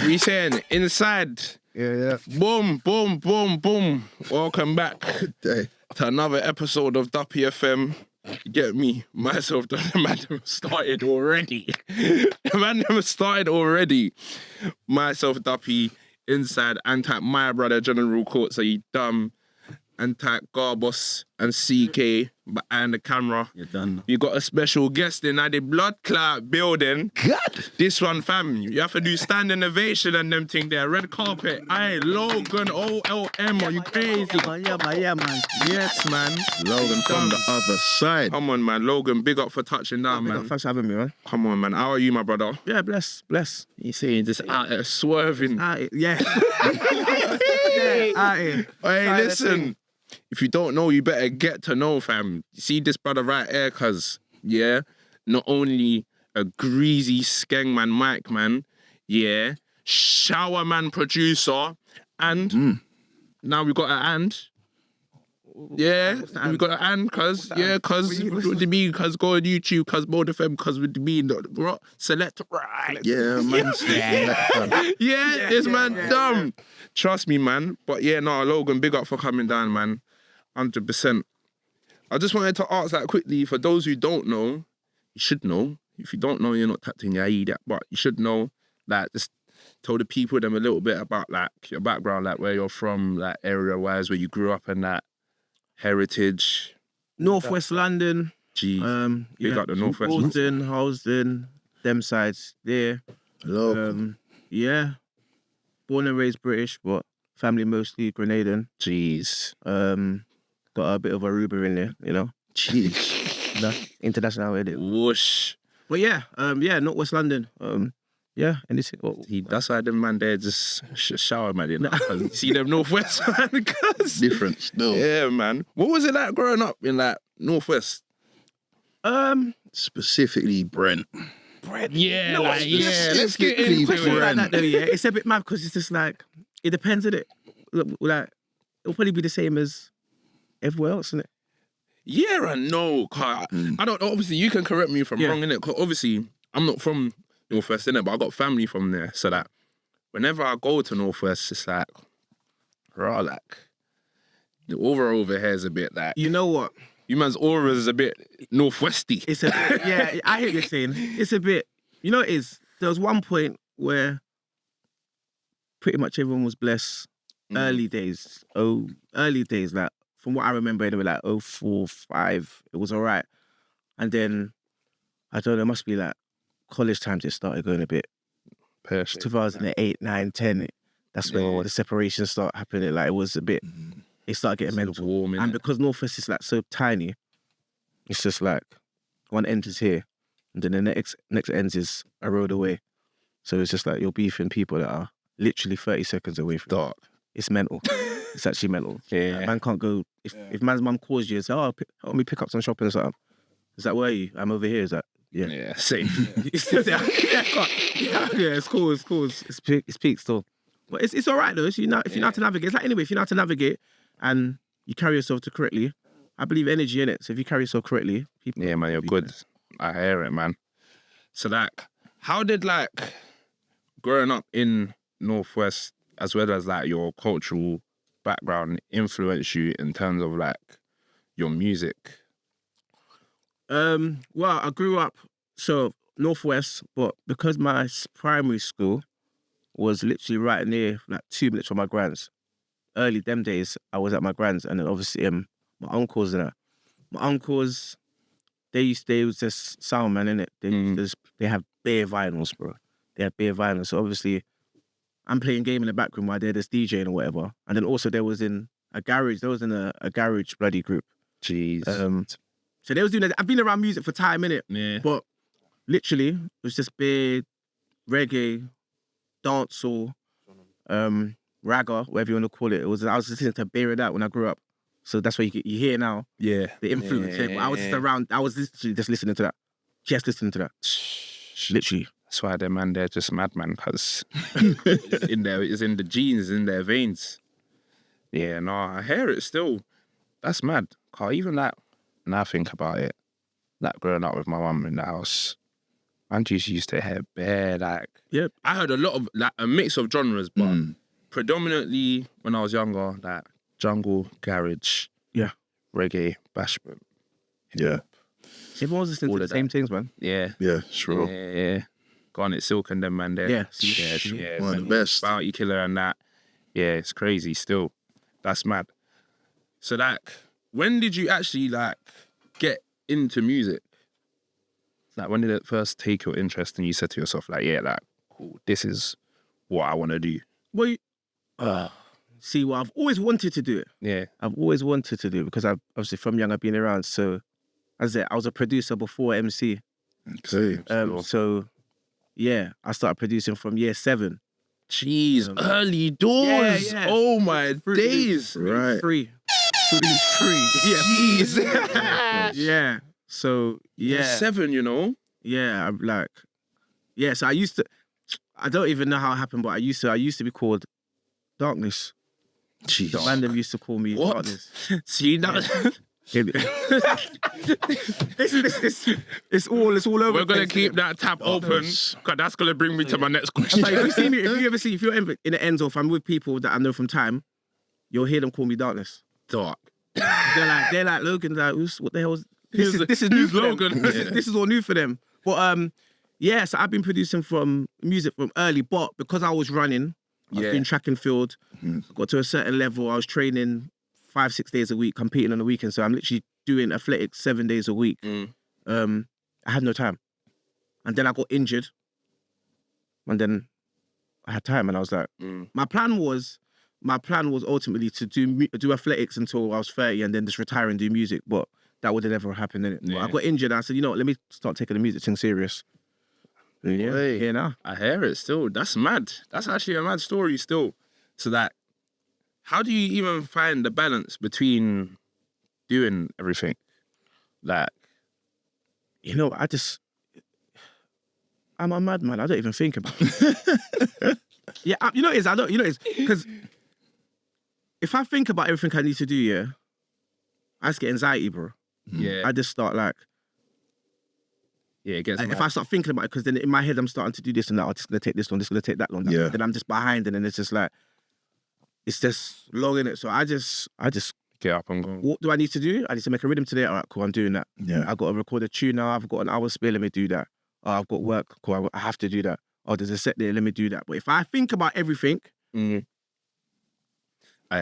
We saying inside. Yeah. Boom, boom, boom, boom. Welcome back to another episode of Duppy FM. Get me, myself, the man them started already. The man them started already. Myself, Duppy, inside, Antac, my brother, General Court, so you dumb. Antac, Garbos, and CK behind the camera. You're done. You got a special guest in the blood clot building. God. This one, fam, you have to do standing ovation and them thing there. Red carpet. Aye, Logan Olm. Are you crazy? Yeah, man. Yes, man. Logan from the other side. Come on, man. Logan, big up for touching down, man. Thanks for having me, man. Come on, man. How are you, my brother? Yeah, bless. You see, just out there swerving. Yeah. Hey, listen. If you don't know, you better get to know, fam. You see this brother right here, cuz, yeah, not only a greasy skeng man, mic man, yeah, shower man producer, and now we got an and. Yeah, we got an and, cuz, yeah, cuz, what do you mean, cuz, go on YouTube, cuz, multi-hyphenate, cuz, what do you mean, select right. Yeah, man. Yeah, this man dumb. Trust me, man. But yeah, no, Logan, big up for coming down, man. 100%. I just wanted to ask that quickly. For those who don't know, you should know. If you don't know, you're not tapped in your idiot. But you should know that. Just tell the people them a little bit about like your background, like where you're from, like area-wise, where you grew up and that heritage. Northwest London. Jeez. Big up the Northwest. Housden, them sides there. Hello. Yeah. Born and raised British, but family mostly Grenadian. Jeez. Got a bit of Aruba in there, you know. Jeez. International edit. Whoosh. But yeah, Northwest London. Yeah, and this. That's why them man there just shower man, you know. See them Northwest man, cuz. Different still. Yeah, man. What was it like growing up in like Northwest? Specifically Brent. Yeah, No, like, yeah. Let's get specifically into Questions it. like that though, yeah. It's a bit mad because it's just like it depends, innit? Like it'll probably be the same as everywhere else, innit? Yeah and no, car. I don't. Obviously, you can correct me if I'm wrong, innit? 'Cause obviously, I'm not from Northwest, innit? But I got family from there, so that whenever I go to Northwest, it's like, raw, like the aura over here is a bit like. You know what? You man's aura is a bit Northwesty. It's a yeah. I hear what you're saying. It's a bit. You know, it is. There was one point where pretty much everyone was blessed. Early days, like from what I remember, anyway, like 04, 05, it was all right. And then I don't know, it must be like college times. It started going a bit. 2008, 9, 10. That's when the separation started happening. Like it was a bit. It started getting mental. Warm, And because Northwest is like so tiny, it's just like one end is here, and then the next end is a road away. So it's just like you're beefing people that are literally 30 seconds away from Dark. It's mental. It's actually mental. Yeah. Like, man can't go. If man's mum calls you and says, help me pick up some shopping or something. Is that where are you? I'm over here. Is that? Yeah. Yeah, same. It's cool. It's peak still. But it's all right though. If you know how to navigate. It's like anyway, if you know how to navigate and you carry yourself correctly, I believe energy in it. So if you carry yourself correctly, people. Yeah, man, you're good. I hear it, man. So like, how did like growing up in Northwest, as well as like your cultural background, influence you in terms of like your music? Well, I grew up Northwest, but because my primary school was literally right near, like 2 minutes from my grand's. Early them days, I was at my grand's, and then obviously my uncles and that. My uncles, they was just sound man, innit? They have bare vinyls, bro. They have bare vinyls. So obviously, I'm playing game in the background while they're just DJing or whatever. And then also there was in a garage bloody group. Jeez. So they was doing that. I've been around music for time, innit? Yeah. But literally, it was just bare reggae, dancehall, ragga, whatever you want to call it. I was listening to bare of that when I grew up. So that's why you hear now. Yeah. The influence. Yeah. I was just around. I was literally just listening to that. Just listening to that. Literally. That's why they're just madman, because it's in the genes, in their veins. Yeah, no, I hear it still. That's mad. Cause even that, when I think about it, like growing up with my mum in the house, And just used to hear bare like. Yep. I heard a lot of like a mix of genres, but Mm. predominantly when I was younger, like jungle, garage, Yeah. reggae, bashment. Yeah. Everyone was listening All to the of same things, man. Yeah. Yeah, sure. Yeah. Garnet Silk and them man there. Yeah. Yeah. One of the man, best. Bounty Killer and that. Yeah, it's crazy still. That's mad. So like, when did you actually like get into music? Like when did it first take your interest and you said to yourself like, yeah, like, cool, this is what I want to do. Well, see, I've always wanted to do it. Yeah. I've always wanted to do it because I've obviously from young I've been around. So, as I was a producer before MC. Okay. So, yeah, I started producing from year 7. Jeez, early doors. Yeah. Oh my days. Right. Free. Yeah. Jeez. Yeah. So, yeah. 7, you know? Yeah, I'm like, yeah. So I don't even know how it happened, but I used to be called Darkness. Jeez. The random used to call me What? Darkness. See, that It's all over. we're the going to place, keep innit? that tab open because that's going to bring me to my next question. Like, if you're in the ends or if I'm with people that I know from time, you'll hear them call me Darkness. Dark. They're like Logan. Like, what the hell? This is new who's for them. Logan? This is all new for them. But yeah. So I've been producing from music from early, but because I was running, I was Yeah. doing track and field. Got to a certain level. I was training 5-6 days a week, competing on the weekend. So I'm literally doing athletics 7 days a week. I had no time, and then I got injured, and then I had time, and I was like, my plan was ultimately to do athletics until I was 30, and then just retire and do music. But that would have never happened, innit? Yeah. But I got injured, and I said, you know what, let me start taking the music thing serious. And yeah, Hey. here now. I hear it still. That's mad. That's actually a mad story still. So that, how do you even find the balance between doing everything? Like, You know, I'm a madman. I don't even think about it. Yeah, you know it is. Because if I think about everything I need to do, yeah, I just get anxiety, bro. yeah, I just start like, yeah, it gets if mad. I start thinking about it, because then in my head I'm starting to do this and that. I'm just gonna take this long, this gonna take that long. Yeah. Then I'm just behind, and then it's just like, it's just long in it. So I just, Get up and go. what do I need to do? I need to make a rhythm today. All right, cool. I'm doing that. Yeah. I got to record a tune now. I've got an hour spare. Let me do that. Oh, I've got work. Cool. I have to do that. Oh, there's a set there. Let me do that. But if I think about everything, I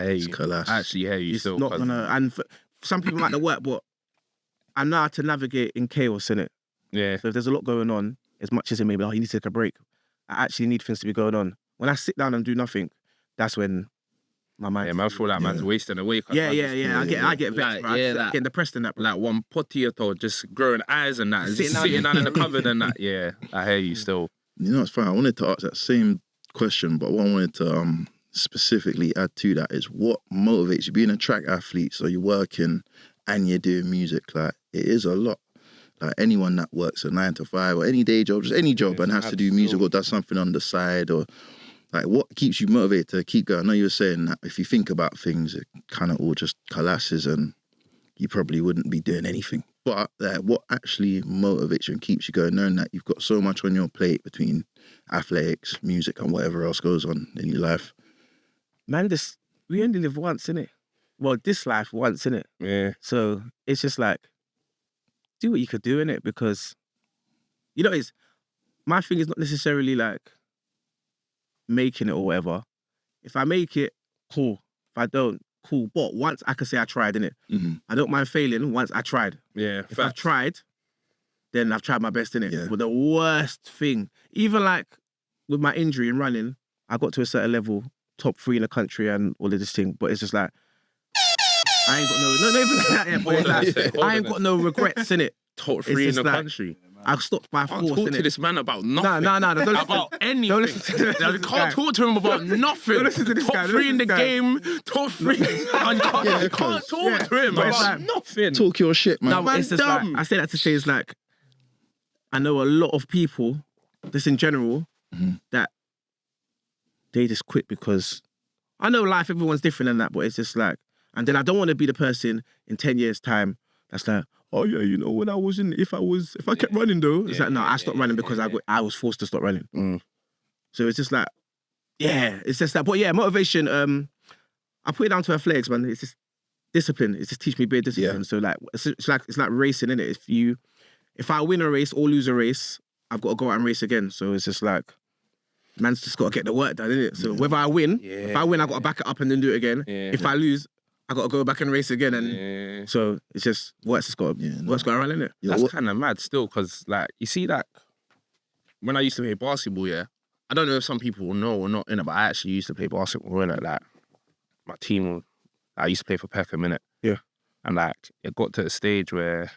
hear you. Class. I actually hear you it's still. not 'cause- gonna. And for some people might not work, but I know how to navigate in chaos, innit? Yeah, So if there's a lot going on, as much as it may be, oh, you need to take a break. I actually need things to be going on. When I sit down and do nothing, that's when my mind. yeah, man, I feel like man's wasting away. 'cause Yeah. man just- I get vexed, Like, bro. yeah, I like- get depressed in that, bro. like one potato just growing eyes and that, and just Sitting down- sitting down in the cupboard and that. Yeah, I hear you still. You know, it's funny. I wanted to ask that same question, but what I wanted to specifically add to that is what motivates you being a track athlete. So you're working and you're doing music. Like, it is a lot. Like, anyone that works a 9 to 5 or any day job, just any job, Yeah, and has to do absolutely. music or does something on the side, or like, what keeps you motivated to keep going? I know you were saying that if you think about things, it kind of all just collapses and you probably wouldn't be doing anything. But what actually motivates you and keeps you going, knowing that you've got so much on your plate between athletics, music, and whatever else goes on in your life? Man, we only live once, innit? Well, this life once, innit? Yeah, So it's just like, do what you could do, innit? Because, you know, my thing is not necessarily like making it or whatever. If I make it, cool. If I don't, cool. But once I can say I tried, innit? Mm-hmm. I don't mind failing once I tried. yeah. If I've tried, then I've tried my best, innit? Yeah. But the worst thing, even like with my injury in running, I got to a certain level, top 3 in the country and all of this thing, but it's just like, I ain't got not even like that yet, but it's like, I ain't got no regrets, innit? Top 3 in just the like- country. I stopped by I can't force, talk to innit? this man about No, nothing. don't About anything. don't listen to this I guy. can't talk to him about nothing. Don't listen to this top guy. 3 in the Don't listen game, top 3. I can't talk to him But it's about like- nothing. Talk your shit, man. No, but it's just like, dumb. I say that to say it's like, I know a lot of people, just in general, that they just quit because I know life, everyone's different and that, but it's just like, and then I don't want to be the person in 10 years' time that's like, oh yeah, you know, when I was in, if I kept running though, it's like, no, I stopped running because I was forced to stop running. So it's just like, yeah, it's just that. But yeah, motivation, I put it down to athletics, man. It's just discipline. It's just teach me better discipline. Yeah. So like, it's like racing, innit? If I win a race or lose a race, I've got to go out and race again. So it's just like, man's just got to get the work done, innit? So whether I win, if I win, I got to back it up and then do it again. If I lose, I got to go back and race again. And so it's just work's just got what's going around, innit? That's kind of mad still, because like, you see, like, when I used to play basketball, I don't know if some people will know or not, innit, but I actually used to play basketball, innit? Like, my team, I used to play for Peckham, innit? Yeah. And like, it got to a stage where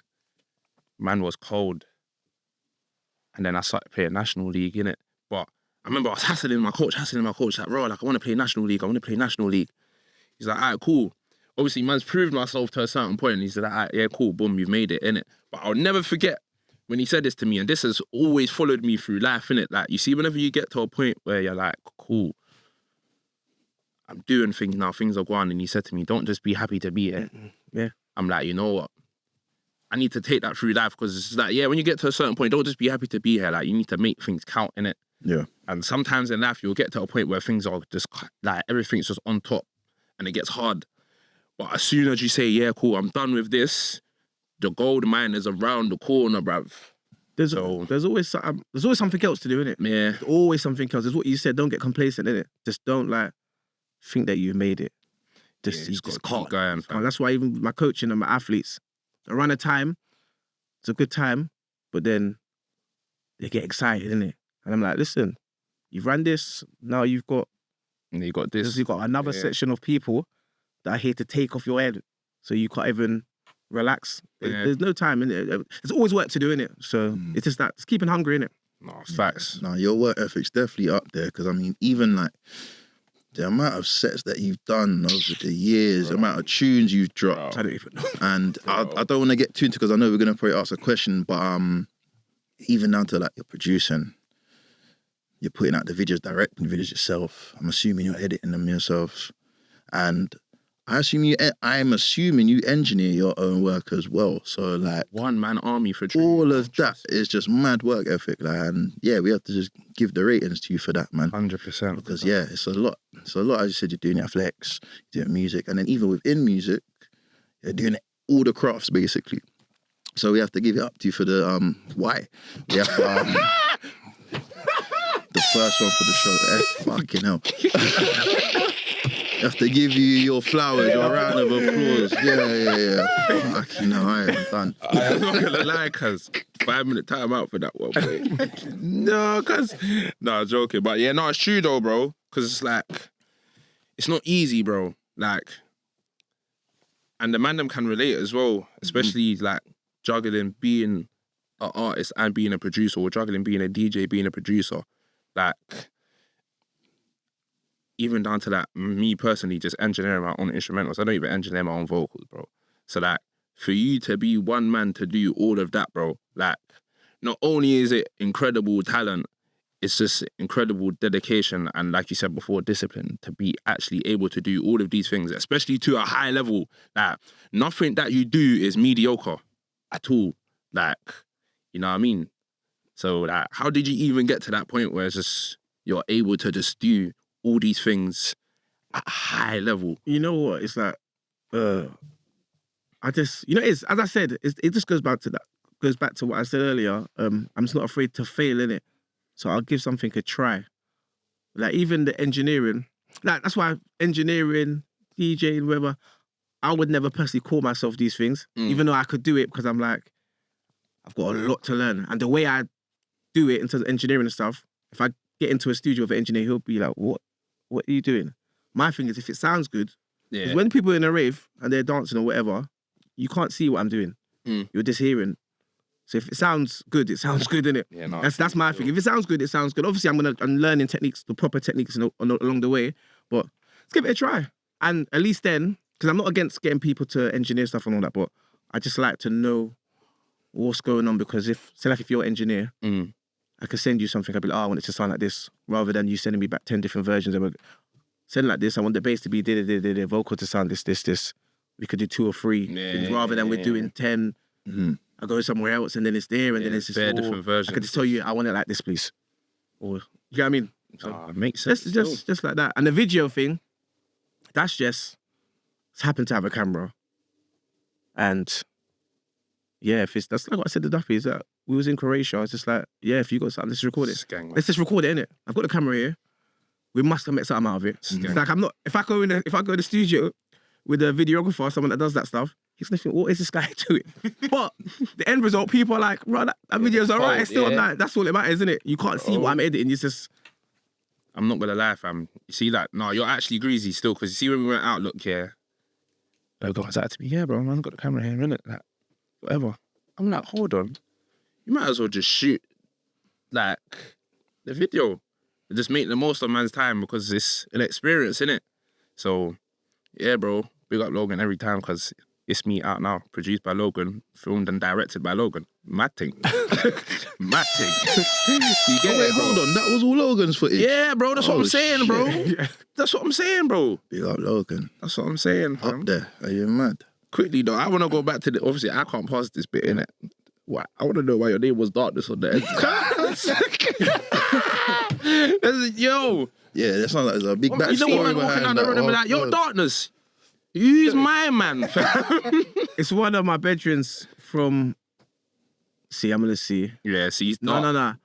man was cold. And then I started playing National League, innit? But I remember I was hassling my coach, like, bro, like, I want to play National League. He's like, all right, cool. Obviously, man's proved myself to a certain point. And he's like, all right, yeah, cool, boom, you've made it, innit? But I'll never forget when he said this to me, and this has always followed me through life, innit? Like, you see, whenever you get to a point where you're like, cool, I'm doing things now, things are going, and he said to me, don't just be happy to be here. Yeah. I'm like, you know what? I need to take that through life, because it's like, yeah, when you get to a certain point, don't just be happy to be here. Like, you need to make things count, innit? Yeah. And sometimes in life, you'll get to a point where things are just, like, everything's just on top, and it gets hard. But as soon as you say, yeah, cool, I'm done with this, the gold mine is around the corner, bruv. There's always something else to do, innit? Yeah. There's always something else. It's what you said, don't get complacent, innit? Just don't, like, think that you made it. You just can't. Going, that's why even my coaching and my athletes, around a time, it's a good time, but then they get excited, innit? And I'm like, listen, you've ran this, now you've got this. You've got another section of people that are here to take off your head, so you can't even relax. There's no time, innit? There's always work to do, innit? So it's just that, it's keeping hungry, innit? No, facts. No, your work ethic's definitely up there, because I mean, even like the amount of sets that you've done over the years, the amount of tunes you've dropped. I don't even know. And I don't want to get too into, because I know we're going to probably ask a question, but even down to like your producing, you're putting out the videos, directing videos yourself. I'm assuming you're editing them yourself. And I'm assuming you engineer your own work as well. So like, one-man army for all of that is just mad work ethic. Like, and yeah, we have to just give the ratings to you for that, man. 100%. Because yeah, it's a lot. It's a lot. As you said, you're doing athletics, you're doing music, and then even within music, you're doing all the crafts basically. So we have to give it up to you for the why. We have the first one for the show. Fucking hell. Have to give you your flowers, your round of applause. Yeah. Fucking hell, I am done. I'm not gonna lie, cuz 5-minute time out for that one, boy. No, joking. But yeah, no, it's true though, bro. Cause it's like, it's not easy, bro. Like, and the man them can relate as well, especially like juggling being an artist and being a producer, or juggling being a DJ, being a producer. Like, even down to that, me personally just engineering my own instrumentals. I don't even engineer my own vocals, bro. So like, for you to be one man to do all of that, bro, like, not only is it incredible talent, it's just incredible dedication and, like you said before, discipline to be actually able to do all of these things, especially to a high level. Like, nothing that you do is mediocre at all. Like, you know what I mean? So like, how did you even get to that point where it's just, you're able to just do all these things at a high level? You know what? It's like, I just, you know, it's, as I said, it just goes back to that. Goes back to what I said earlier. I'm just not afraid to fail, innit? So I'll give something a try. Like, even the engineering, like, that's why engineering, DJing, whatever, I would never personally call myself these things, even though I could do it, because I'm like, I've got a lot to learn. And the way I do it in terms of engineering and stuff, if I get into a studio with an engineer, he'll be like, what are you doing? My thing is, if it sounds good, because when people are in a rave and they're dancing or whatever, you can't see what I'm doing. You're just hearing. So if it sounds good, it sounds good, innit? Yeah, no, that's my thing. If it sounds good, it sounds good. Obviously, I'm learning techniques, the proper techniques along the way, but let's give it a try. And at least then, because I'm not against getting people to engineer stuff and all that, but I just like to know what's going on, because if you're an engineer, I can send you something, I'll be like, I want it to sound like this, rather than you sending me back 10 different versions. I would send like this, I want the bass to be vocal to sound this. we could do 2 or 3 things rather than we're doing 10. I go somewhere else and then it's there and then it's just bare different versions. I could just tell you I want it like this, please. Or you know what I mean? So makes sense. Just like that. And the video thing, that's just happened to have a camera. And yeah, if it's that's like what I said to Duppy, is that we was in Croatia. It's just like, yeah, if you got something, let's record it. Let's just record it, innit? I've got the camera here. We must make something out of it. It's like I'm not. If I go in the studio with a videographer or someone that does that stuff, he's gonna think, what is this guy doing? But the end result, people are like, bro, that video's alright. It's still like, that's all it matters, isn't it? You can't see what I'm editing. It's just. I'm not gonna lie, fam. You see that? No, you're actually greasy still, because you see when we went out, look, yeah. Logan was like to me, yeah, bro, man's got the camera here, innit? Like, whatever. I'm like, hold on. You might as well just shoot, like, the video. Just make the most of man's time because it's an experience, innit? So, yeah, bro, big up Logan every time because it's me out now. Produced by Logan, filmed and directed by Logan. Mad thing. Mad thing. You get wait, hold on. That was all Logan's footage? Yeah, bro, that's what I'm saying, bro. That's what I'm saying, bro. Big up Logan. That's what I'm saying, fam. Up there. Are you mad? Quickly, though, I want to go back to the... Obviously, I can't pass this bit, innit? Why? I want to know why your name was Darkness on there. Yo. Yeah, that sounds like there's a big backstory. You know what I'm walking down the road and be like, yo, Darkness, who's my man, fam? It's one of my bedrooms from... See, I'm going to see. Yeah, see, he's No.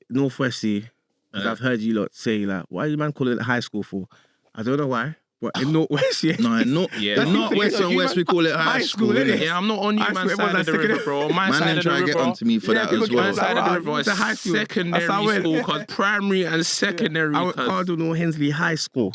Northwest C. I've heard you lot say, like, why is the man calling it high school for? I don't know why. But in Northwest, yeah. No, not West and West, we call it high school, innit? Yeah, I'm not on you, man, side of the river, bro. My side of the river. Man, try to get onto me for that as well. My side of the river is secondary school, because primary and secondary. I can't do no Hensley High School.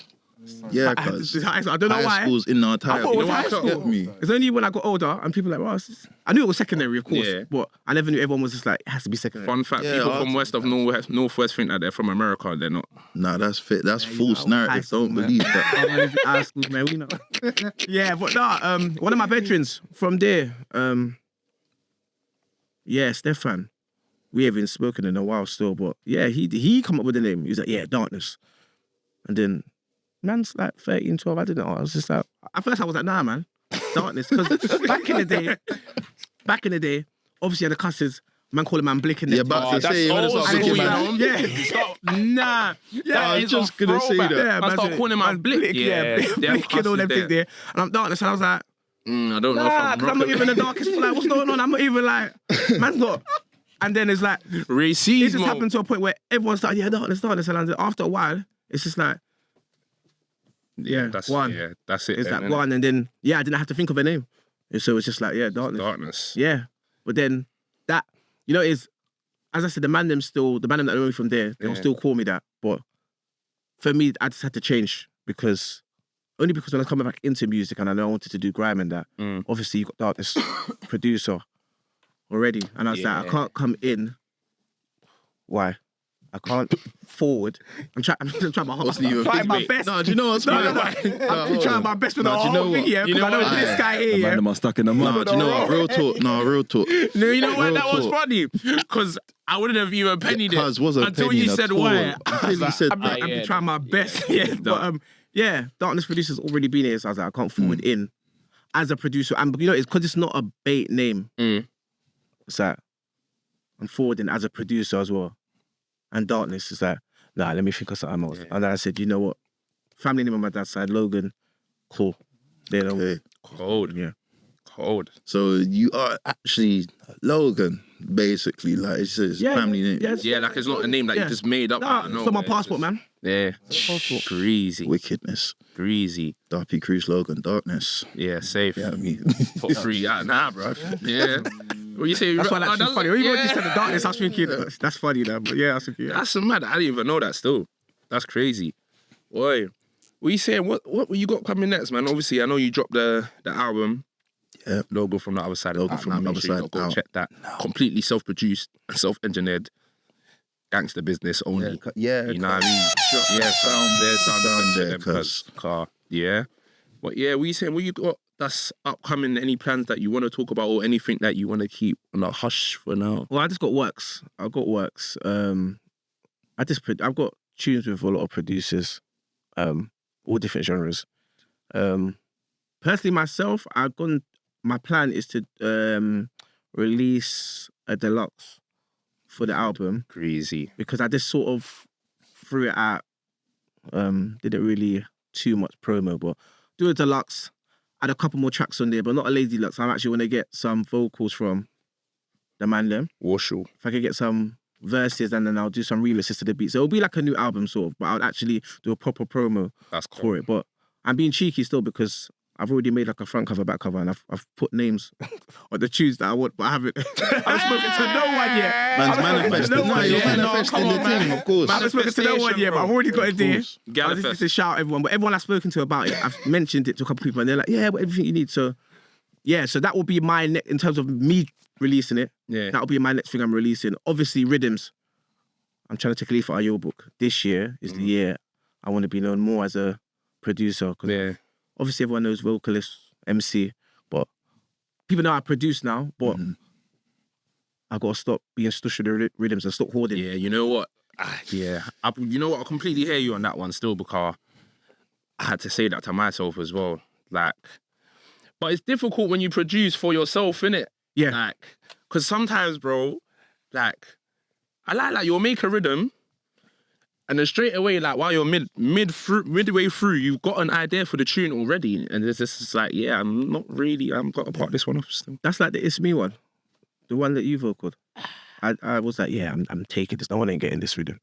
Yeah, because I don't know why. High school's in our time. I thought it was high school. It's only when I got older and people were like, well, I knew it was secondary, of course, but I never knew everyone was just like, it has to be secondary. Fun fact, people from west of Northwest think that they're from America, they're not. Nah, that's fit. That's false narrative. Don't believe that. High school, man, we know. Yeah, but nah, one of my veterans from there, yeah, Stefan. We haven't spoken in a while still, but yeah, he come up with the name. He was like, yeah, Darkness. And then man's like 13, 12, I didn't know. I was just like, at first I was like, nah, man, Darkness. Because back in the day, obviously the cusses, man call a man Blick in there. Yeah, but they say, nah. Yeah, I was just going to say that. Yeah, I start calling man Blick. Yeah, Blick and all them things there. And I'm Darkness, and I was like, I don't know if I'm not even the darkest. Like, what's going on? I'm not even like, man's not. And then it's like, racism. It just happened to a point where everyone started, yeah, Darkness. And after a while, it's just like, that's one. Yeah, that's it. It's then, like one, and then I didn't have to think of a name. And so it's just like, Darkness. Yeah. But then that, is, as I said, the man them that know me from there, they'll still call me that. But for me, I just had to change because when I was coming back into music and I know I wanted to do grime and that, obviously you got Darkness producer already. And I was like, I can't come in. Why? I can't forward. I'm trying my best. No, do you know what's funny? I'm trying my best with the whole thing here. Because I know this guy here. The man stuck in the mud. No, do you know what? Real talk. No, you know why that was funny? Because I wouldn't have even pennied it until you said why. I'm trying my best. Yeah, but Darkness producer's already been here, so I was like, I can't forward in as a producer. And it's because it's not a bait name. It's like I'm forwarding as a producer as well. And Darkness is like, nah, let me think of something else. And then I said, you know what? Family name on my dad's side, Logan, cool. They know. Okay. Cold. Yeah. Cold. So you are actually Logan, basically. Like, it's his family name. Yeah, like it's not a name that you just made up. Nah, it's on my passport, man. Yeah. Greasy. Wickedness. Greasy. Duppy Cruz Logan, Darkness. Yeah, safe. Yeah, me. Top 3. Nah, bro. Yeah. What you say? That's why that's funny. When you said the Darkness, I was thinking, that's funny, though. But yeah, I was thinking, that's mad. I didn't even know that still. That's crazy. Boy, what you saying? What you got coming next, man? Obviously, I know you dropped the album. Yeah. Logo from the other side. Logo from the other side. Go check that. Completely self-produced, self-engineered. Gangster business only. Yeah. You know what I mean? Yeah, sound there, cause car. Yeah. But yeah, what you saying? What you got that's upcoming? Any plans that you want to talk about or anything that you want to keep on a hush for now? Well, I just got works. I've got works. I've got tunes with a lot of producers, all different genres. Personally, myself, my plan is to release a deluxe for the album Greasy. because I just sort of threw it out. Didn't really too much promo, but do a deluxe. Add a couple more tracks on there, but not a lazy deluxe. I'm actually want to get some vocals from the man them. Warshall. If I could get some verses and then I'll do some remixes to the beat. So it'll be like a new album sort of, but I'll actually do a proper promo That's cool. for it. But I'm being cheeky still because I've already made like a front cover, back cover, and I've put names on the tunes that I want, but I haven't. I haven't spoken to no one yet. Man's manifesting. No one You're yet. manifesting the thing, of course. I haven't spoken to no one yet, but I've already got it there. I just need to shout everyone. But everyone I've spoken to about it, I've mentioned it to a couple of people, and they're like, "Yeah, but everything you need." So, yeah, so that will be my in terms of me releasing it. Yeah. That will be my next thing I'm releasing. Obviously, rhythms. I'm trying to take a leaf out of your book. This year is the year I want to be known more as a producer. Yeah. Obviously, everyone knows Vocalist, MC, but people know I produce now, but I got to stop being stush with the rhythms and stop hoarding. Yeah, you know what? You know what? I completely hear you on that one still because I had to say that to myself as well. Like, but it's difficult when you produce for yourself, innit? Yeah. Like, because sometimes, bro, like, I like you'll make a rhythm and then straight away, like, while you're midway through, you've got an idea for the tune already. And it's just like, yeah, I'm got to part this one off still. That's like the It's Me one, the one that you vocaled. I was like, yeah, I'm taking this. No one ain't getting this rhythm.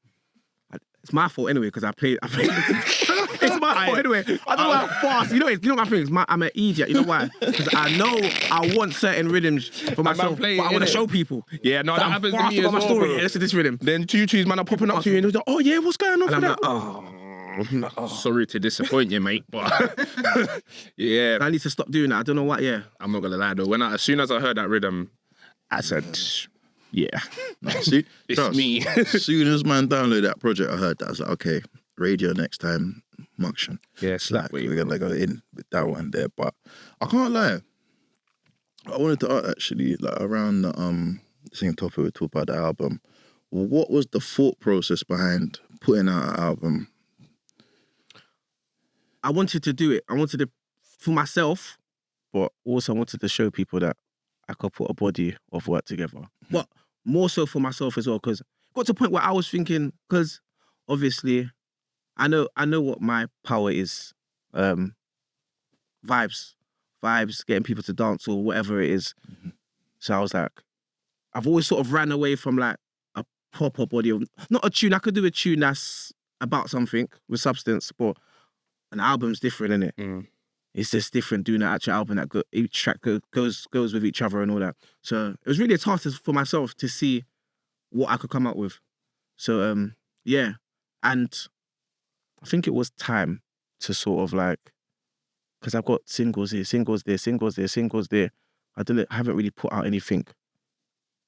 It's my fault anyway because I played. It's my fault anyway. I don't know how fast. You know my thing is I'm an idiot. You know why? Because I know I want certain rhythms for myself, but I want to show people. Yeah, no, So that I'm happens to fast me about as my well, story. bro. Yeah, listen to this rhythm. Then two tunes, man, are popping up to you and they're like, oh yeah, what's going on And for I'm that? like, Sorry to disappoint you, mate, but yeah, I need to stop doing that. I don't know what. Yeah. I'm not gonna lie though. As soon as I heard that rhythm, I said, yeah, See, it's trust. me. As soon as man downloaded that project, I heard that. I was like, okay, radio next time, Muction. Yeah, Like, we're gonna go in with that one there. But I can't lie. I wanted to ask actually, like around the same topic we talked about the album. What was the thought process behind putting out an album? I wanted to do it. I wanted it for myself, but also I wanted to show people that I could put a body of work together. But more so for myself as well, because got to a point where I was thinking, because obviously I know what my power is. Vibes, getting people to dance or whatever it is. So I was like, I've always sort of ran away from like a proper body of, not a tune. I could do a tune that's about something with substance, but an album's different, innit? It's just different doing an actual album that each track goes with each other and all that. So it was really a task for myself to see what I could come up with. So yeah, and I think it was time to sort of like, because I've got singles here, singles there. I haven't really put out anything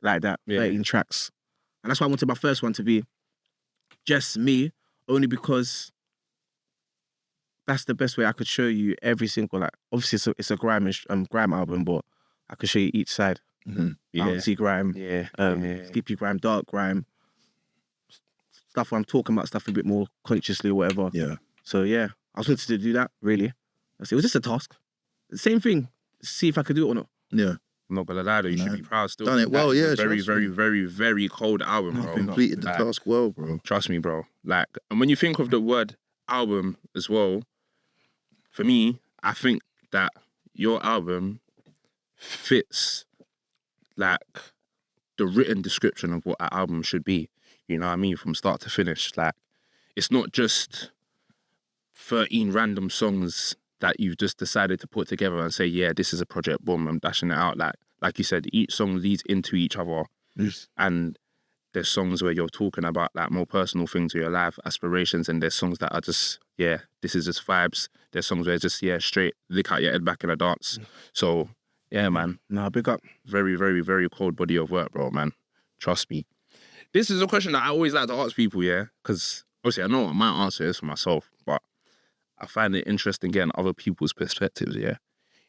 like that, 13 tracks. And that's why I wanted my first one to be just me, only because that's the best way I could show you every single, like, obviously it's a grime album, but I could show you each side. Bouncy grime, sleepy grime, dark grime, stuff where I'm talking about stuff a bit more consciously or whatever. Yeah. So yeah, I was wanted to do that, really. It was just a task. Same thing, see if I could do it or not. Yeah. I'm not gonna lie though, you should be proud still. Done it well, yeah. Very, very, very, very cold album, bro. Completed the Like, task well, bro. Trust me, bro. Like, and when you think of the word album as well, for me, I think that your album fits like the written description of what an album should be. You know what I mean? From start to finish. Like, it's not just 13 random songs that you've just decided to put together and say, yeah, this is a project, boom, I'm dashing it out. Like you said, each song leads into each other. Yes. And there's songs where you're talking about like more personal things of your life, aspirations, and there's songs that are just, yeah, this is just vibes. There's songs where it's just, yeah, straight, lick out your head back in a dance. So, yeah, man. Nah, big up. Very, very, very cold body of work, bro, man. Trust me. This is a question that I always like to ask people, yeah? Because obviously I know what my answer is for myself, but I find it interesting getting other people's perspectives, yeah?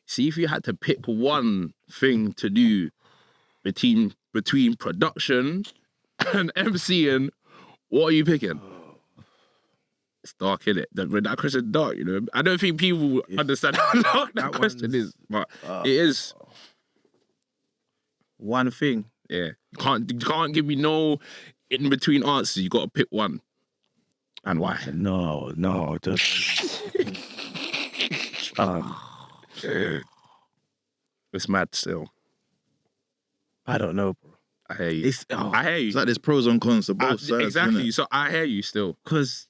See, if you had to pick one thing to do between production and MCing, what are you picking? It's dark, innit? That question's dark, you know. I don't think people understand how dark that question is, but it is. One thing. Yeah, you can't give me no in between answers. You got to pick one, and why? No, just. It's mad still. I don't know, bro. I hear you. I hear you. It's like there's pros and cons to both sides. Exactly. Innit? So I hear you still. Because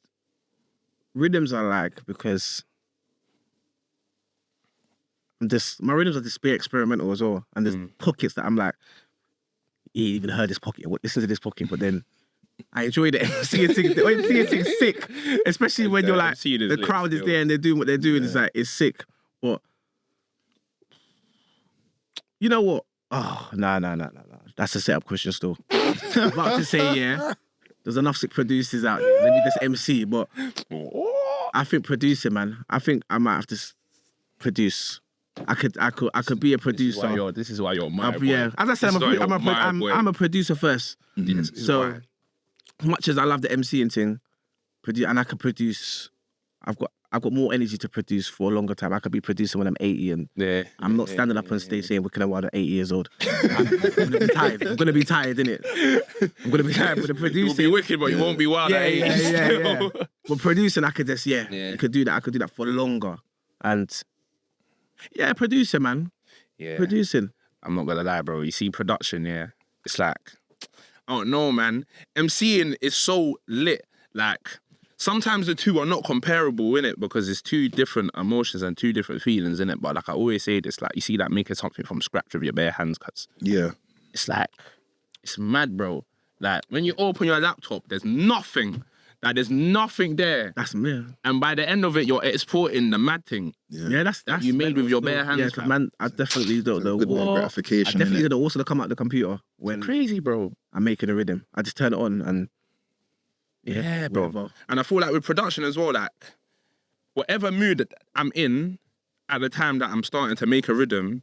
rhythms are like, because my rhythms are just be experimental as well. And there's pockets that I'm like, you even heard this pocket, listen to this pocket, but then I enjoy the MCing thing. The MCing thing's sick. Especially when you're like, the crowd is there and they're doing what they're doing. It's like, it's sick. But you know what? Oh, no. That's a setup question still. I'm about to say, yeah, there's enough sick producers out there. Let me just MC. But I think producing, man. I think I might have to produce. I could be a producer. This is why you're my boy. Yeah, as I said, I'm a producer first. Yes, so much as I love the MCing thing, and I can produce. I've got more energy to produce for a longer time. I could be producing when I'm 80 and I'm not standing up on stage saying, "Wicked while I'm 80 years old." I'm gonna be tired. I'm gonna be tired, innit? I'm gonna be tired. But the producing, you'll be wicked, but you won't be wild at 80. Yeah. But producing, I could just you could do that. I could do that for longer. And yeah, producing, man. Yeah, producing. I'm not gonna lie, bro. You see, production, it's like, I don't know, man. MCing is so lit, like. Sometimes the two are not comparable, innit? Because it's two different emotions and two different feelings, innit? But like I always say this, like you see that making something from scratch with your bare hands, cuz it's like, it's mad, bro. Like when you open your laptop, there's nothing. Like there's nothing there. That's me. And by the end of it, you're exporting the mad thing. Yeah, that's you made with your bare hands. Yeah, cause man, I definitely don't know. Good gratification. I definitely don't also come out the computer when it's crazy, bro. I'm making a rhythm. I just turn it on and. Yeah, bro. Whatever. And I feel like with production as well, like, whatever mood that I'm in at the time that I'm starting to make a rhythm,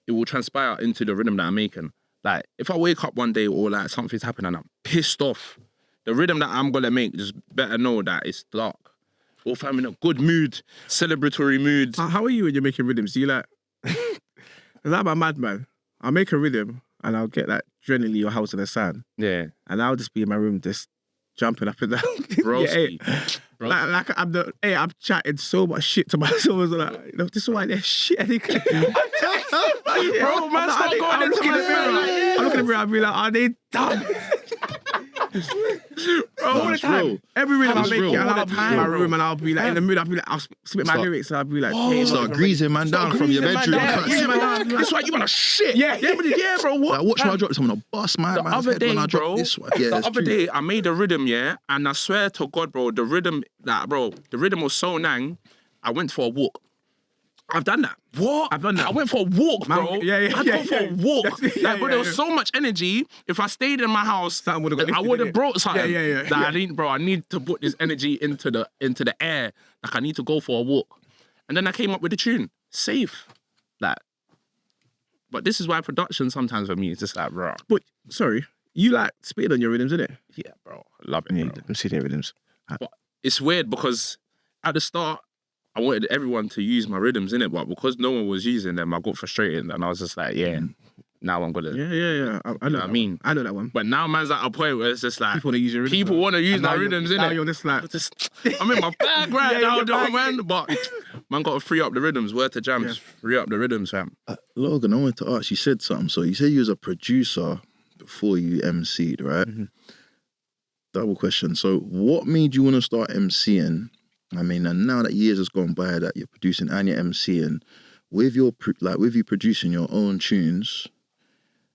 it will transpire into the rhythm that I'm making. Like, if I wake up one day or like something's happened and I'm pissed off, the rhythm that I'm gonna make just better know that it's dark. Or if I'm in a good mood, celebratory mood. How are you when you're making rhythms? Do you like, because I'm a madman. I'll make a rhythm and I'll get like generally your house in the sand. Yeah. And I'll just be in my room just jumping up and down. Broski. Like I'm chatting so much shit to myself. Like, this is why they're shit. Bro, man, start going into my mirror. I'm looking in the mirror, I'll be like, are they dumb? Bro, all the time. Every rhythm I make it, I'll be in my room and I'll be like, in the mood, I'll spit my lyrics and I'll be like, start greasing man down from your bedroom. That's why you want to shit. Yeah, bro, what? Like, watch when I drop someone on a bus, man. The other day, bro, the other day, I made a rhythm, and I swear to God, bro, the rhythm was so nang, I went for a walk. I've done that. What? I've done that. I went for a walk, bro. I'd go for a walk. But there was so much energy. If I stayed in my house, I would have brought something. That I didn't, bro. I need to put this energy into the air. Like, I need to go for a walk. And then I came up with a tune. Safe. Like, but this is why production sometimes for me is just like, bro. But, sorry, you like spitting on your rhythms, innit? Yeah, bro. I love it, bro. I'm seeing your rhythms. But it's weird because at the start, I wanted everyone to use my rhythms, innit? But because no one was using them, I got frustrated and I was just like, now I'm gonna... Yeah. I know what I mean. I know that one. But now man's at a point where it's just like... People want to use your rhythms. People want to use my rhythms, innit? Now you're just like... I'm in my bag right now, though, man. But man got to free up the rhythms. Word to jams. Free up the rhythms, fam. Logan, I wanted to ask, you said something. So you said you was a producer before you MC'd, right? Mm-hmm. Double question. So what made you want to start MCing? I mean, and now that years has gone by that you're producing and you're MCing, with you producing your own tunes,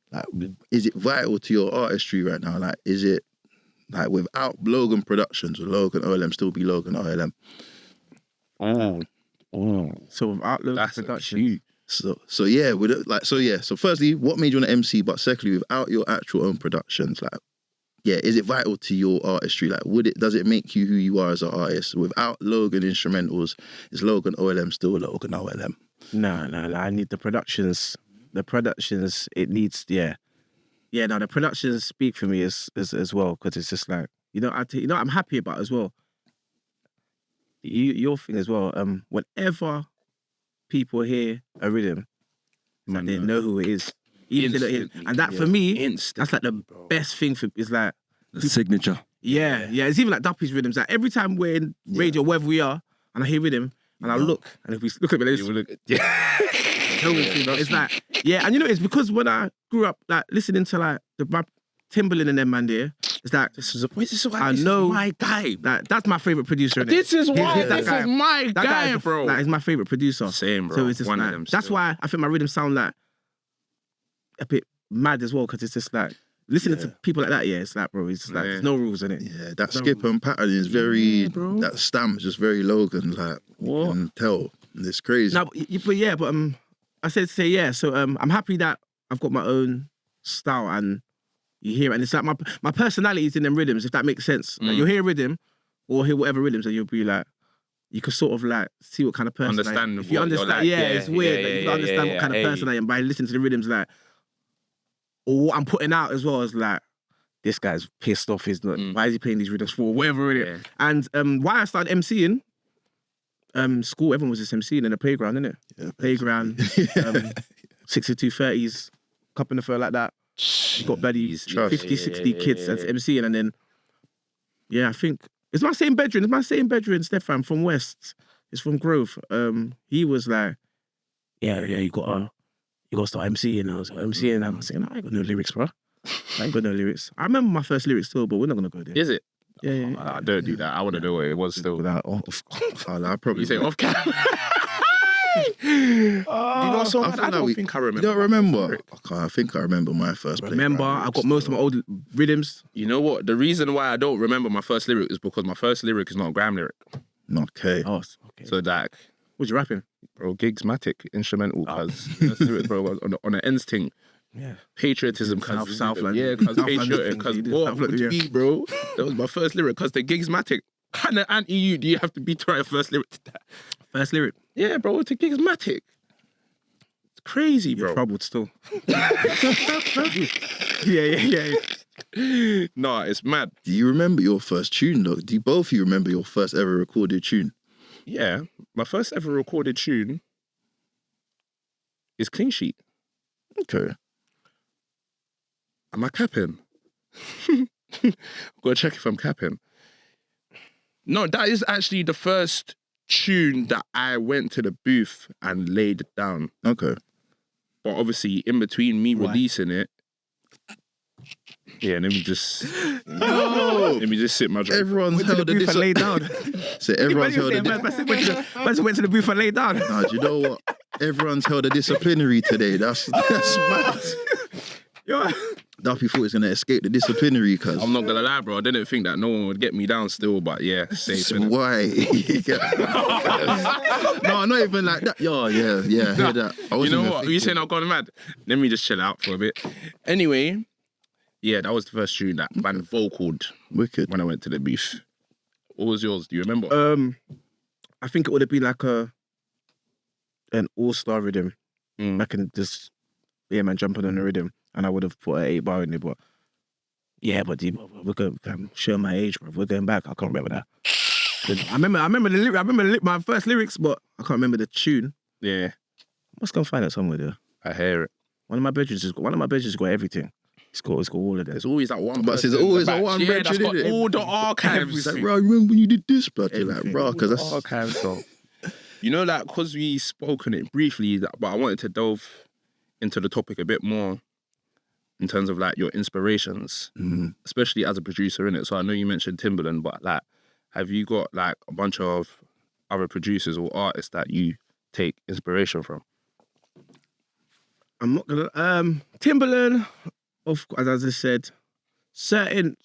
like, is it vital to your artistry right now? Like, is it, like, without Logan Productions, would Logan OLM still be Logan OLM? So without Logan Productions. So firstly, what made you want to MC? But secondly, without your actual own productions, like, is it vital to your artistry? Like, does it make you who you are as an artist? Without Logan instrumentals, is Logan OLM still Logan OLM? No, I need the productions. The productions, it needs, the productions speak for me as well, because it's just like, I'm happy about as well. your thing as well. Whenever people hear a rhythm, like they know who it is. Even if they don't hear, and that for me, that's like the best thing for is like The signature. yeah. It's even like Duppy's rhythms. Like every time we're in radio, wherever we are, and I hear rhythm, and I look, and if we look at me, it's like and you know it's because when I grew up like listening to like my Timberland and them man there, it's like I know my guy. That's my favorite producer. Innit? This is why That this guy- is my that guy, is bro. That is my favorite producer. Same, bro. So it's just One like, of them. that's still. why I think my rhythms sound like a bit mad as well, because it's just like listening to people like that. Yeah, it's like, bro, it's just like there's no rules in it. Yeah, that skip and pattern is very. That stamp's just very Logan. Like you can tell. It's crazy. No, but I said to say yeah. So I'm happy that I've got my own style and you hear it, and it's like my personality is in them rhythms. If that makes sense, like you'll hear a rhythm or hear whatever rhythms, and you'll be like, you can sort of like see what kind of person. Understand if you what you're understand, like. it's weird. Like, you can understand what kind of person I am by listening to the rhythms, like, or what I'm putting out as well as like, this guy's pissed off. He's not. Why is he playing these rhythms for? Whatever it is. And why I started MCing. School, everyone was just MCing in the playground, innit? Yeah, Playground, 6230s, cup in the fur like that. You got bloody 50, 60 kids that's MCing, and then I think it's my same bedroom. Stefan from West. It's from Grove. He was like, you gotta start MCing. I was like, MCing. I was saying, I ain't got no lyrics, bro. I ain't got no lyrics. I remember my first lyrics still, but we're not gonna go there. Is it? Yeah. I don't do that. I want to know what it was still. I probably You say off cam. You know what song? I don't think I remember. You don't remember? I think I remember my first. Remember, I got most of my old rhythms. You know what? The reason why I don't remember my first lyric is because my first lyric is not a grime lyric. Okay. Oh, okay. So like, What you rapping? bro, gigsmatic, instrumental, cause first lyric, bro, on the ends thing. Yeah. Patriotism, cause South London. yeah, cause South London patriotic, thing, cause you did what South would London, you be, bro? That was my first lyric, cause the gigsmatic. Kind of anti-you do you have to be to write a first lyric to that? First lyric. Yeah, bro, it's a gigsmatic. It's crazy, bro. You're troubled still. yeah. Nah, it's mad. Do you remember your first tune, though? Do you both of you remember your first ever recorded tune? Yeah, my first ever recorded tune is Clean Sheet. Okay. Am I capping? I'm gonna check if I'm capping. No, that is actually the first tune that I went to the booth and laid it down. Okay. But obviously, in between me releasing it, let me just sit my drink. Everyone's Went to the held a booth and laid down. So everyone's held a Went to the booth and laid down. Nah, do you know what? Everyone's held a disciplinary today. That's mad. Yo. Duffy thought he was gonna escape the disciplinary, cuz. I'm not gonna lie, bro. I didn't think that no one would get me down still, but yeah, safe. innit? Why? No, not even like that. Yeah, I hear that. I You wasn't know even what? thinking. You saying I've gone mad? Let me just chill out for a bit. Anyway, yeah, that was the first tune that man vocaled Wicked. when I went to the booth. What was yours? Do you remember? I think it would have been like an all-star rhythm. I can just jumping on the rhythm, and I would have put an 8-bar in there. But we're going show my age, bro. We're going back. I can't remember that. I remember the lyric. I remember my first lyrics, but I can't remember the tune. Yeah, Let's go find it somewhere there. I hear it. One of my bedrooms has got everything. It's got all of them. There's always that one. But person there's always in the that back. one Yeah, bedroom, that's got innit? all the archives. It's like, bro, I remember when you did this, but you're like, Everything. bro, because that's Archives, though. You know, like, because we spoke on it briefly, but I wanted to delve into the topic a bit more in terms of like your inspirations, especially as a producer in it. So I know you mentioned Timberland, but like, have you got like a bunch of other producers or artists that you take inspiration from? I'm not gonna Timberland, of as I just said, certain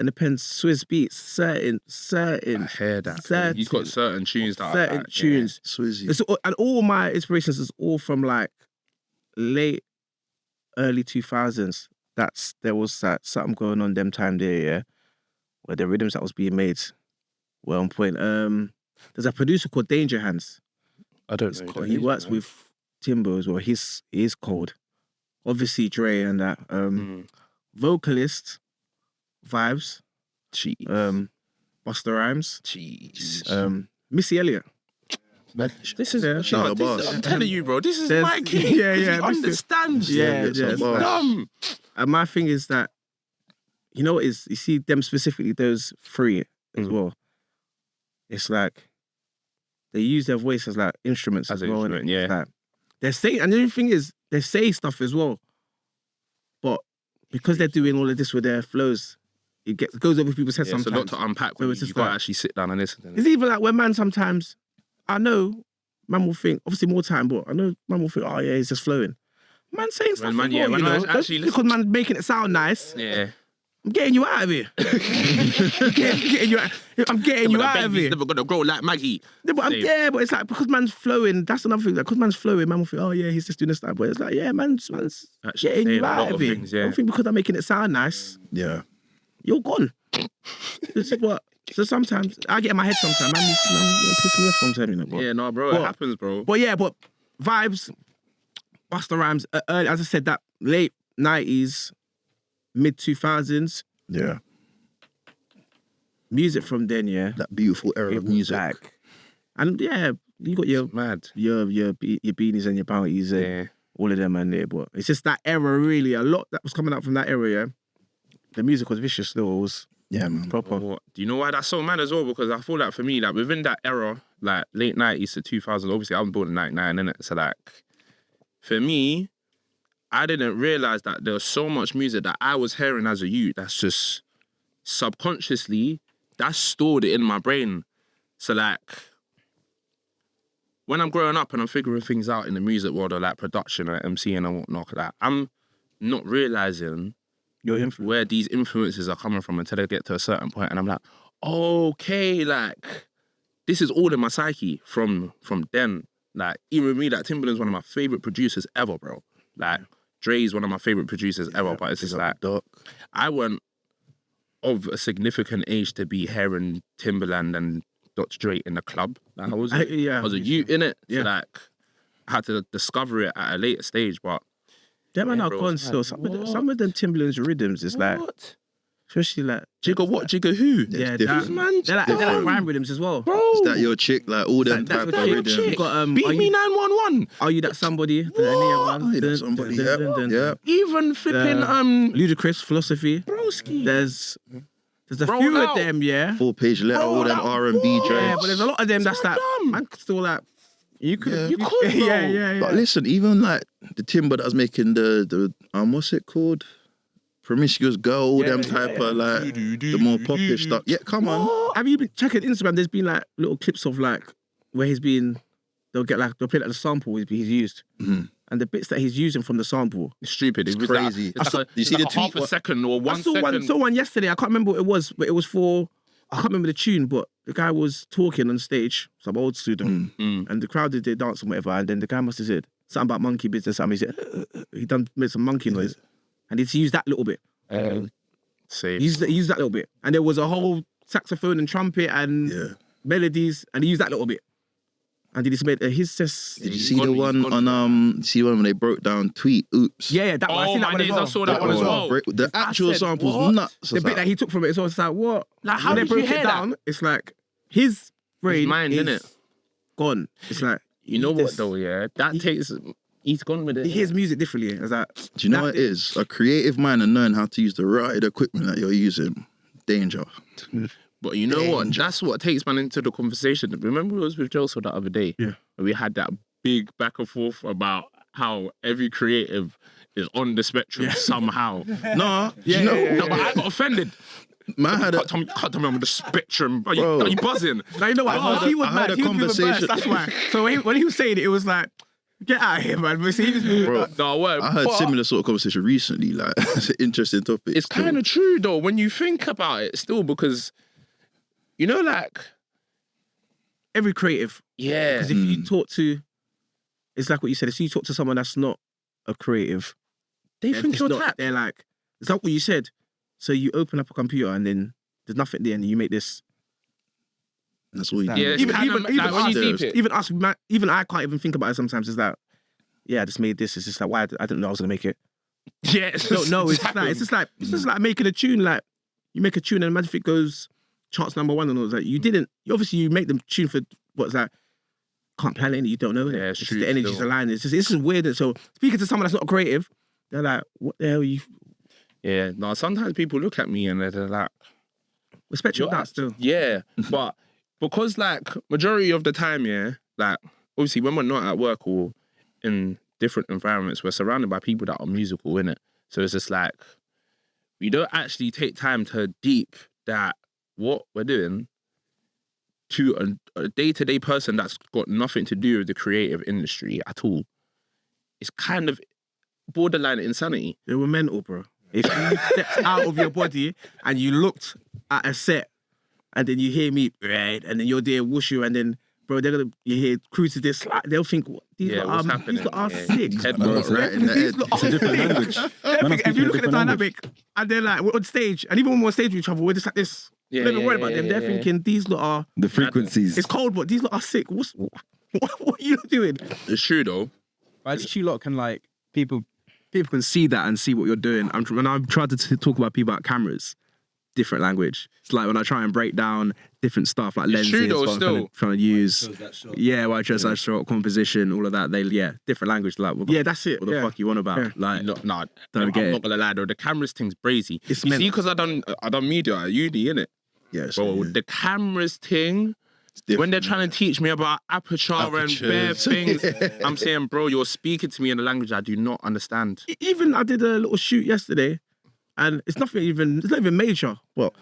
depends Swiss beats, certain I hear that. certain- You've got certain tunes that are certain like, tunes. Swizzy. And all my inspirations is all from like late early 2000s. There was something going on them time there, yeah, where the rhythms that was being made were on point. There's a producer called Danger Hands. I don't know. He works with Timbo as well. He's cold. Obviously Dre and that. Vocalist vibes. Cheat. Busta Rhymes, Jeez. Missy Elliott. This is, Shout out boss. I'm telling you, bro, this is There's- my key. yeah, yeah, He understands. Yeah, get some yeah. bars. Dumb. And my thing is that, you know what is, you see them specifically, those three as well. It's like, they use their voice as like instruments as an well. instrument, innit? yeah. It's like, they're saying, and the other thing is, they say stuff as well. But because they're doing all of this with their flows, it goes over people's heads Yeah, it's a sometimes. lot to unpack So when it's you just got to like- actually sit down and listen. It's even like when man sometimes, I know, man will think, obviously more time, but I know man will think, oh yeah, he's just flowing. Man saying stuff man- as yeah, well, when you I know? actually Just because man making it sound nice, Yeah. I'm getting you out of here. I'm getting you out of here. Never gonna grow like Maggie. Yeah, but but it's like because man's flowing, that's another thing. Like, because man's flowing, man will think, oh yeah, he's just doing this stuff. But it's like, yeah, man's Actually getting saying you a out lot of of here. things, yeah. I don't think because I'm making it sound nice, Yeah. you're gone. This is what. So sometimes I get in my head sometimes, man piss me off sometimes, you know. But, Yeah, no, bro, But- it happens, bro. but yeah, but vibes, Busta Rhymes, early, as I said, that late 90s, mid 2000s, Yeah. music from then, yeah. That beautiful era It of was music. like, and yeah, you got your Mad. beanies and your bounties and Yeah. all of them and there, but it's just that era really. A lot that was coming out from that era, yeah. The music was vicious still. It was Yeah, man. proper. What? Do you know why that's so mad as well? Because I feel like for me, like within that era, like late 90s to 2000s, obviously I was born in 99, innit? So like, for me, I didn't realize that there was so much music that I was hearing as a youth that's just subconsciously, that's stored in my brain. So like, when I'm growing up and I'm figuring things out in the music world or like production or MCing and whatnot, like, I'm not realizing Your influence. where these influences are coming from until I get to a certain point, and I'm like, okay, like this is all in my psyche from then. Like even with me, like Timbaland's one of my favorite producers ever, bro. Like Dre's one of my favorite producers ever, but it's just like Doc. I weren't of a significant age to be hearing Timbaland and Dr. Dre in the club. Like, I was a youth in it. Yeah. So like I had to discover it at a later stage, but Them man Yeah, are bro, gone it's still. like, Some of them Timbaland's rhythms is like, what? especially like, Jigga what? Jigga who? yeah, it's that, different. they're like rhyme rhythms as well. Bro. Is that your chick? Like all them That's type what of your rhythm. chick. You got, Beat are me you- 911. Are you that somebody? The Nia one. Are you that somebody? Yep. Yep. Even flipping Ludacris philosophy. broski. There's a Roll few out. of them, yeah. 4-page letter, all them Bro, R&B Yeah, dreads. but there's a lot of them that's so like, dumb. man could still like, you could, Yeah. You could, bro. yeah. But listen, even like the Timber that was making the what's it called? Promiscuous Girl, all them type of like the more popish stuff. Yeah, come on. Have you been checking Instagram? There's been like little clips of like where he's been. They'll play like the sample he's used, and the bits that he's using from the sample. It's stupid. It's was crazy. Like, it's I like saw- you see like the a tweet? half a second or I 1 saw second. saw one yesterday. I can't remember what it was, but it was for. I can't remember the tune, but the guy was talking on stage, some old student, and the crowd did their dance and whatever, and then the guy must have said something about monkey business. Something he said he made some monkey noise, and he's used that little bit. Safe. He used that little bit, and there was a whole saxophone and trumpet and Yeah. melodies, and he used that little bit. And he just made he's just Did you He's see gone- the he's one gone. on see one when they broke down Tweet? Oops. yeah, that one. I Oh seen that my one as days, well. I saw that one as well. The actual said, sample's what? nuts. The bit that he took from it, so it's like what? Like, how when they did you broke hear it that? down, it's like his brain mind, is innit? gone. It's like You know what this- though? Yeah, that takes. He's gone with it. He hears music differently. It's like, Do you know what it is? A creative mind and knowing how to use the right equipment that you're using. Danger. But you know what? Danger. That's what takes man into the conversation. Remember we was with Joseph the other day? Yeah. And we had that big back and forth about how every creative is on the spectrum somehow. No, you know, No, but I got offended. man had a, Can't tell me I'm on the spectrum. Are Bro. you buzzing? now you know what? I heard he a- was I mad. heard a He was with a burst, conversation. that's why. So when he was saying it, it was like, get out of here, man. But see, he was bro. No, word. I heard But similar sort of conversation recently. Like, it's an interesting topic. It's kind of true though when you think about it still, because you know, like, every creative. yeah, Because if you talk to, it's like what you said. If you talk to someone that's not a creative, they they're think just you're not- tapped. They're like, it's like what you said. So you open up a computer and then there's nothing there, and you make this. That's all you Like, do. Yeah, it's even kinda even like even when you us, deep it. even us, even I can't even think about it sometimes. It's like, yeah, I just made this. It's just like, why I didn't know I was gonna make it. Yeah, it's No, it's just like making a tune. Like you make a tune and imagine if it goes charts #1 and all that. You didn't. Obviously, you make them tune for what's that? Can't plan it. You don't know it. Yeah, it's it's just true the energy's still. aligned. It's just weird. So speaking to someone that's not creative, they're like, "What the hell are you?" Yeah, no, sometimes people look at me and they're like, Respect your You're that still. yeah, but because like majority of the time, yeah, like obviously when we're not at work or in different environments, we're surrounded by people that are musical, innit? So it's just like we don't actually take time to deep that what we're doing to a day-to-day person that's got nothing to do with the creative industry at all. It's kind of borderline insanity. They were mental, bro. If you stepped out of your body and you looked at a set and then you hear me, right, and then you're there, whooshu, and then, bro, you hear crew to this, they'll think, these Yeah, lot what's are happening? sick. Head No, roll, it's right? right in the These head. lot It's a are different sick. language. Man, I'm If speaking you a look at the different language. dynamic and they're like, we're on stage, and even when we're on stage with each other, we're just like this. Yeah, Don't even yeah, worry about yeah, them. They're yeah. thinking, these lot are, The frequencies. it's cold, but these lot are sick. What are you doing? It's true though. But I think you lot can like people can see that and see what you're doing. When I've tried to talk about people at cameras, different language. It's like when I try and break down different stuff like It's lenses, true though, what I'm still. trying to use. Why I chose that shot, composition, all of that. Different language. Like, Yeah, that's it. what the fuck you on about? Yeah. Like, No, Don't I'm get not it. gonna lie though. The cameras thing's brazy. It's You see, mental. because I done media at uni, innit? Yeah, Bro, the cameras thing. When they're trying to teach me about aperture and bare Apertures. things, I'm saying, bro, you're speaking to me in a language I do not understand. Even I did a little shoot yesterday, and it's not even major. But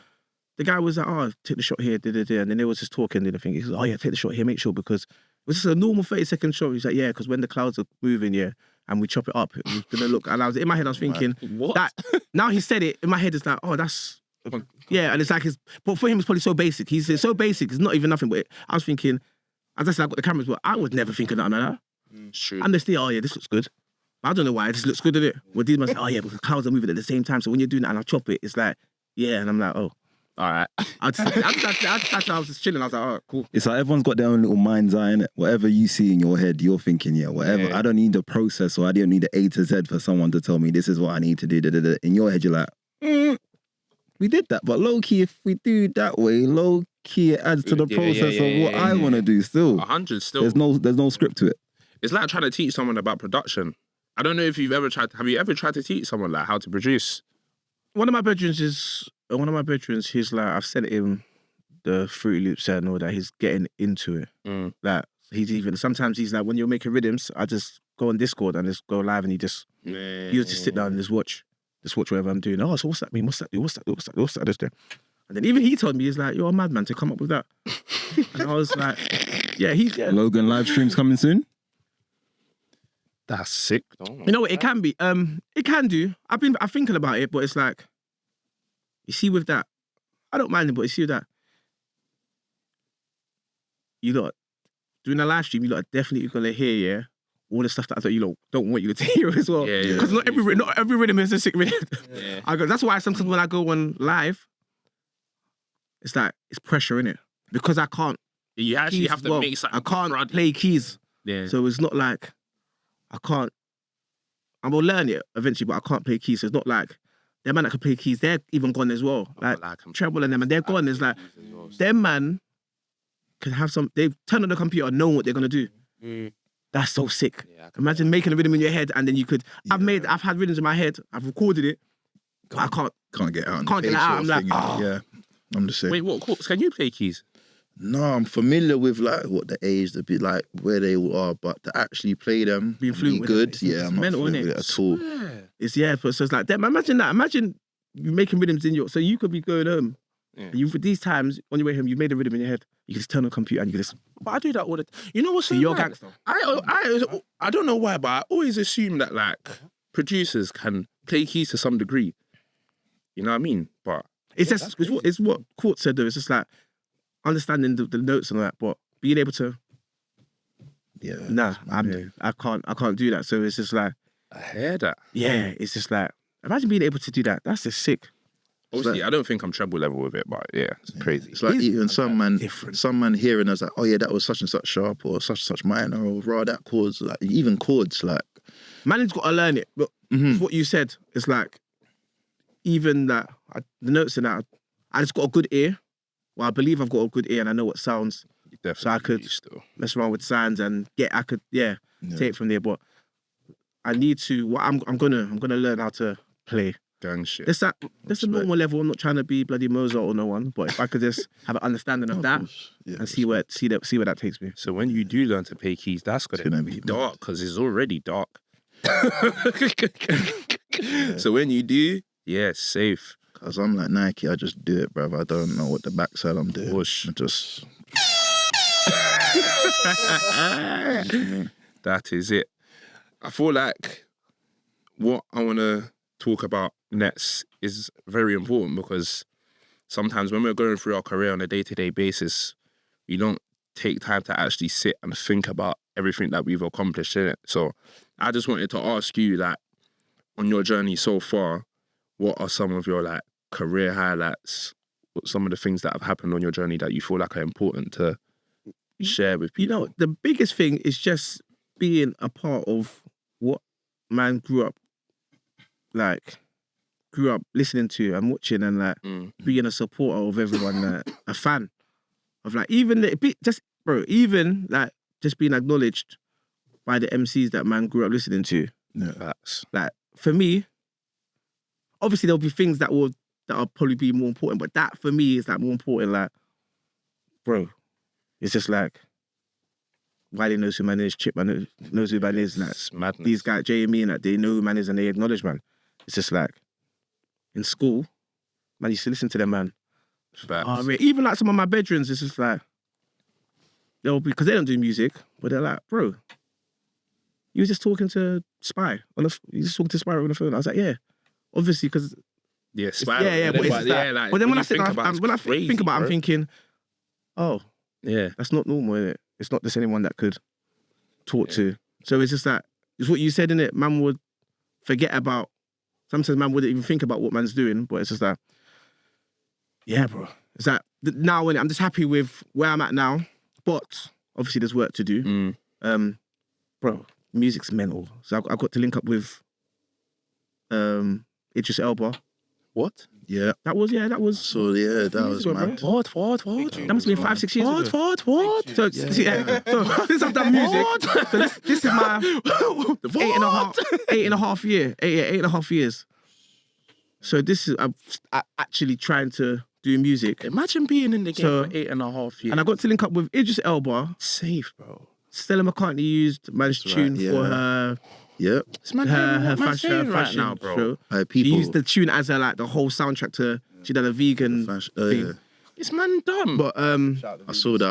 the guy was like, "Oh, take the shot here, and then they was just talking. And I think he goes, "Oh yeah, take the shot here, make sure because it was just a normal 30-second shot." He's like, "Yeah, because when the clouds are moving, yeah, and we chop it up, it's gonna look." And I was in my head, I was thinking, What? that now he said it in my head, it's like, "Oh, that's." Yeah, and it's like but for him it's probably so basic. He's so basic, it's not even nothing. But I was thinking, as I said, I got the cameras, but I would never think of nothing like that. It's true. And they say, "Oh yeah, this looks good." But I don't know why, it just looks good, doesn't it? Well, these must say, "Oh yeah, because clouds are moving at the same time." So when you're doing that and I chop it, it's like, yeah, and I'm like, "Oh, All right. I was just chilling. I was like, "Oh, cool." It's like everyone's got their own little mind's eye in it. Whatever you see in your head, you're thinking, yeah, whatever. Yeah. I don't need the process or I don't need the A to Z for someone to tell me this is what I need to do. Da, da, da. In your head, you're like, we did that. But low key, if we do that way, low key, it adds to the Yeah, process of what I yeah. want to do still. 100 still. There's no script to it. It's like trying to teach someone about production. I don't know if you've ever tried. Have you ever tried to teach someone like how to produce? One of my bedrooms, he's like, I've sent him the Fruity Loops and all that. He's getting into it. Mm. Like sometimes he's like, when you're making rhythms, I just go on Discord and just go live and he just sit down and just watch whatever I'm doing. Oh, so what's that mean? What's that do? What's that? This there? And then even he told me, he's like, you're a madman to come up with that. And I was like, yeah, Logan live streams coming soon. That's sick. Though. You know what? It can be. It can do. I'm thinking about it, but it's like, you see, with that, I don't mind it, but you see with that, you lot doing a live stream, you lot are definitely gonna hear, yeah, all the stuff that I thought you lot don't want you to hear as well. Yeah, yeah. Because not every rhythm is a sick rhythm. Yeah. That's why sometimes when I go on live, it's like it's pressure in it because I can't. You actually keys have as to well. make something. I can't crud. play keys, Yeah. so it's not like I can't. I will learn it eventually, but I can't play keys. So it's not like them man that can play keys. They're even gone as well. Like I'm- treble and them, and they're gone. It's like them man can have some. They've turned on the computer, know what they're gonna do. That's so sick. Yeah, I can- Imagine making a rhythm in your head, and then you could. I've had rhythms in my head. I've recorded it, but I can't. get out. on the Can't get page it out, sort I'm of like, thing, oh. yeah, I'm the same. Wait, what chords? Can you play keys? No, I'm familiar with like what the A's, the bit like where they all are, but to actually play them, Being and fluent be with good, it, it's yeah, I'm not mental, fluent innit? with it at all. It's but so it's like them. Imagine that. Imagine you making rhythms in your. So you could be going home. Yeah. You for these times on your way home, you made a rhythm in your head. You can just turn on the computer and you can just. But I do that all the time. You know what's so See, you're mad? gangster. I don't know why, but I always assume that like producers can play keys to some degree. You know what I mean? But It's just it's what Court said though. It's just like understanding the notes and all that, but being able to. Yeah, Nah, I can't do that. So it's just like, I hear that. yeah, it's just like imagine being able to do that. That's just sick. Obviously, I don't think I'm treble level with it, but yeah, it's crazy. It's like even some man different. hearing us like, oh yeah, that was such and such sharp or such and such minor or raw that chords, like even chords, like Man's got to learn it. But it's what you said. It's like even that the notes in that. I just got a good ear. well, I believe I've got a good ear and I know what sounds. Definitely So I could still. mess around with sounds and take it from there. But I need to. What I'm gonna learn how to play. Gang shit. That's a normal level. I'm not trying to be bloody Mozart or no one, but if I could just have an understanding of that and see where that takes me. So when you do learn to play keys, that's gonna be dark because it's already dark. So when you do, safe. Cause I'm like Nike, I just do it, bruv. I don't know what the backside I'm doing. Whoosh. I just That is it. I feel like what I want to talk about next is very important because sometimes when we're going through our career on a day-to-day basis, we don't take time to actually sit and think about everything that we've accomplished in it. So I just wanted to ask you, like, on your journey so far, what are some of your like career highlights? What some of the things that have happened on your journey that you feel like are important to share with people? You know, the biggest thing is just being a part of what man grew up listening to and watching, and like being a supporter of everyone, like, a fan of like even just being acknowledged by the MCs that man grew up listening to. Facts. Like for me, obviously there'll be things that'll probably be more important, but that for me is like more important. Like, bro, it's just like Wiley knows who man is, Chip man knows who man is. Like It's madness. these guys, Jay and me, and like they know who man is and they acknowledge man. It's just like in school, man used to listen to them, man. Facts. Even like some of my bedrooms, it's just like they'll be, because they don't do music, but they're like, bro, you was just talking to Spy on the phone. I was like, yeah, obviously, because Yeah, but it's just like, but then when I think about it, I'm thinking, oh, yeah, that's not normal, innit? It's not just anyone that could talk to. So it's just that, it's what you said, innit? Man would forget about, sometimes man wouldn't even think about what man's doing, but it's just like, yeah, bro. It's like, now, innit, I'm just happy with where I'm at now, but obviously there's work to do. Bro, music's mental. So I got to link up with Idris Elba. What? yeah. That was. So yeah, that was ago, bro. mad. What? That must have been 5-6 years ago. What? So since I've done music, so this is my 8.5 years. So this is I'm actually trying to do music. Imagine being in the game So- for 8.5 years. And I got to link up with Idris Elba. safe, bro. Stella McCartney used man's tune right, for yeah. her Yeah. It's man fashion now, bro. show. She People. used the tune as a, like the whole soundtrack to. She did a vegan thing. Yeah. It's man dumb. But I saw that.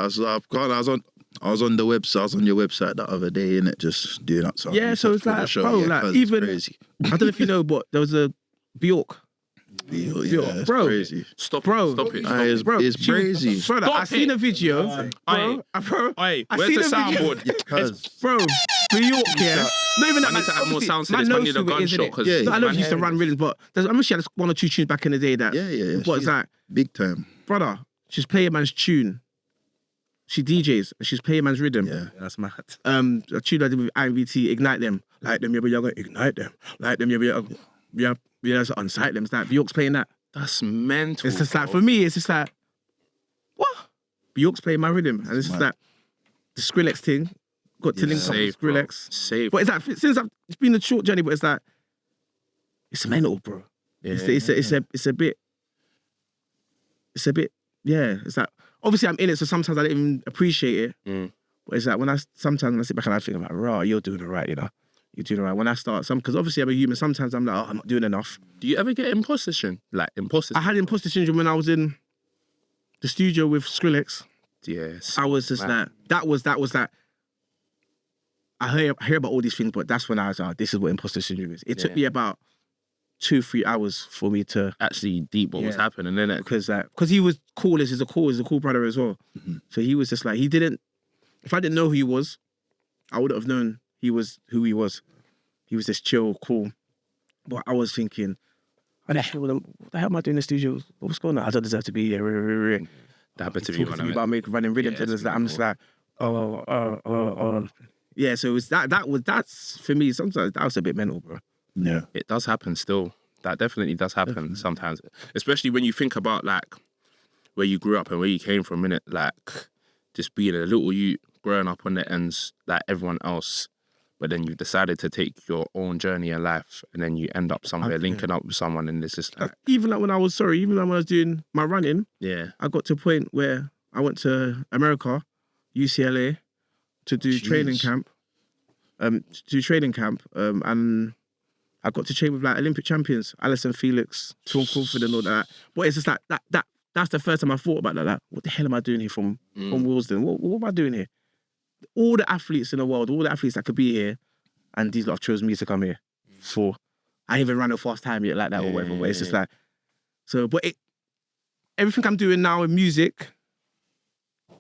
I was on the website. I was on your website the other day, innit, just doing that song. Yeah, so it's like, bro, like, cuz even- it's crazy. I don't know if you know, but there was a Bjork. Yeah, it's bro. crazy. Stop Bro. it. Aye, it's crazy. Bro, like, I seen a video. Aye. Bro, Hey, I where's seen the a video. soundboard? Cuz Bro, Bjork, yeah. Not even that. I need to add more obviously, sounds to man this. I knows need a who it is, gunshot innit? because Yeah, No, I know man she used to run rhythms, but I remember she had 1 or 2 tunes back in the day that. yeah. But it's like, Big time. brother, she's playing a man's tune. She DJs and she's playing a man's rhythm. Yeah. That's mad. A tune I did with IVT, Ignite Them. Like them, yeah, but you're gonna ignite them. Like them, yeah, so unsight them. It's like Bjork's playing that. that's mental. It's just like, bro. for me, it's just like, what? Bjork's playing my rhythm. And it's just like, the Skrillex thing, got to link up with Safe, bro. Skrillex. Safe. But it's like, it's been a short journey, but it's like, it's mental, bro. Yeah. It's a bit, yeah. It's like, obviously I'm in it, so sometimes I don't even appreciate it. But it's like, sometimes when I sit back and I think, I'm like, rah, you're doing it right, you know? You're doing it right. When I start, because obviously I'm a human, sometimes I'm like, oh, I'm not doing enough. Do you ever get imposter syndrome? Like imposter? I had imposter syndrome when I was in the studio with Skrillex. Yes. I was just like, that was like, I hear about all these things, but that's when I was like, this is what imposter syndrome is. It took me about 2-3 hours for me to, Actually deep what was Yeah. happening, innit? because he was cool, he's a cool brother as well. So he was just like, if I didn't know who he was, I wouldn't have known he was who he was. He was just chill, cool. But I was thinking, what the hell am I doing in the studio? What's going on? I don't deserve to be here. That better be Talking one to of me it. about running rhythm to this. I'm just like, oh. Yeah, so it was that's for me, sometimes that was a bit mental, bro. Yeah. It does happen still. That definitely does happen sometimes. Especially when you think about like where you grew up and where you came from, innit? Like, just being a little youth, growing up on the ends like everyone else, but then you decided to take your own journey in life, and then you end up somewhere linking up with someone, and it's just like... Even like when I was doing my running, I got to a point where I went to America, UCLA, to do training camp. And I got to train with like Olympic champions, Alison Felix, Sean Crawford and all that. But it's just like that's the first time I thought about that. Like, what the hell am I doing here from Willesden? What am I doing here? All the athletes in the world, all the athletes that could be here, and these lot chose me to come here for. I ain't even ran a fast time yet like that or whatever. But it's just like, so, but everything I'm doing now in music,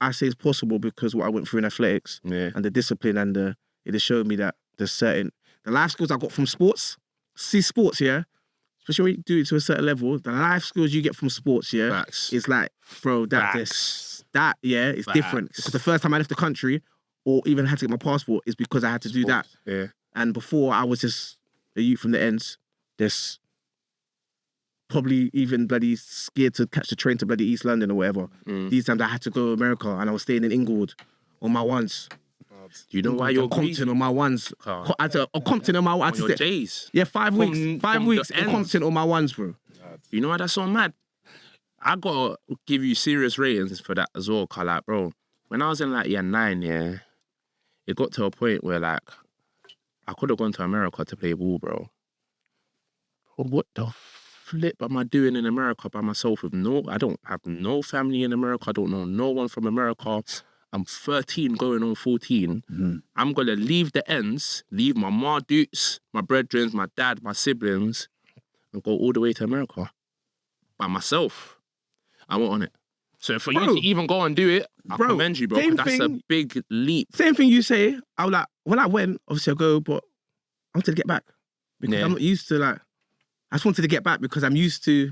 I say is possible because what I went through in athletics and the discipline and it just showed me that the life skills I got from sports, sports, especially when you do it to a certain level, the life skills you get from sports, is like, bro, it's different. Because the first time I left the country or even had to get my passport is because I had to do that. Yeah. And before I was just a youth from the ends, just probably even bloody scared to catch the train to bloody East London or whatever. These times I had to go to America and I was staying in Inglewood on my ones. You know why you're Compton on my ones. Compton on my ones. On your J's. Yeah, 5 weeks. 5 weeks in Compton on my ones, bro. You know why that's so mad? I gotta give you serious ratings for that as well, cause like, bro, when I was in like year 9, it got to a point where like I could have gone to America to play ball, bro. But what the flip am I doing in America by myself I don't have no family in America. I don't know no one from America. I'm 13 going on 14. I'm going to leave the ends, leave my ma dukes, my brethren, my dad, my siblings, and go all the way to America by myself. I went on it. So for you to even go and do it, I commend you, bro. That's a big leap. Same thing you say. I was like, when I went, obviously I go, but I wanted to get back. Because I'm not used to like, I just wanted to get back because I'm used to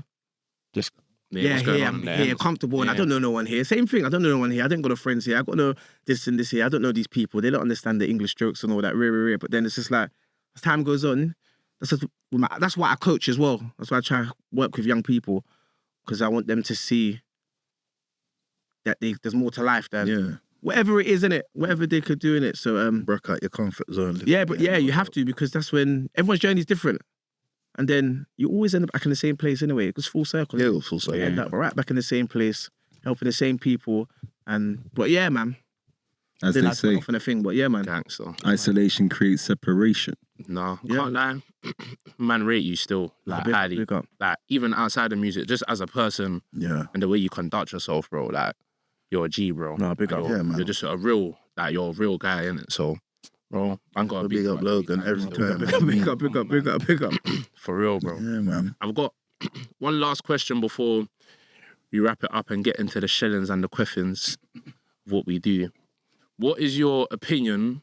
just... I'm here, comfortable, and I don't know no one here. Same thing, I don't know no one here. I didn't got no friends here. I got no this and this here. I don't know these people. They don't understand the English jokes and all that. But then it's just like, as time goes on, that's why I coach as well. That's why I try to work with young people, because I want them to see that there's more to life than whatever it is, innit? Whatever they could do in it. So break out your comfort zone. You have to, because that's when everyone's journey is different. And then you always end up back in the same place anyway. It goes full circle. Yeah, full circle. You end up right back in the same place, helping the same people. But yeah, man. As they say. Off on a thing, but yeah, man. Gangster. Isolation creates separation. No, can't lie. Man, rate you still like highly. Big up. Like even outside of music, just as a person, and the way you conduct yourself, bro. Like you're a G, bro. No, big up. Yeah, man. You're just a real, like you're a real guy, innit? So. Bro, I'm gonna big up Logan every time. Big up. For real, bro. Yeah, man. I've got one last question before we wrap it up and get into the shellings and the quiffins of what we do. What is your opinion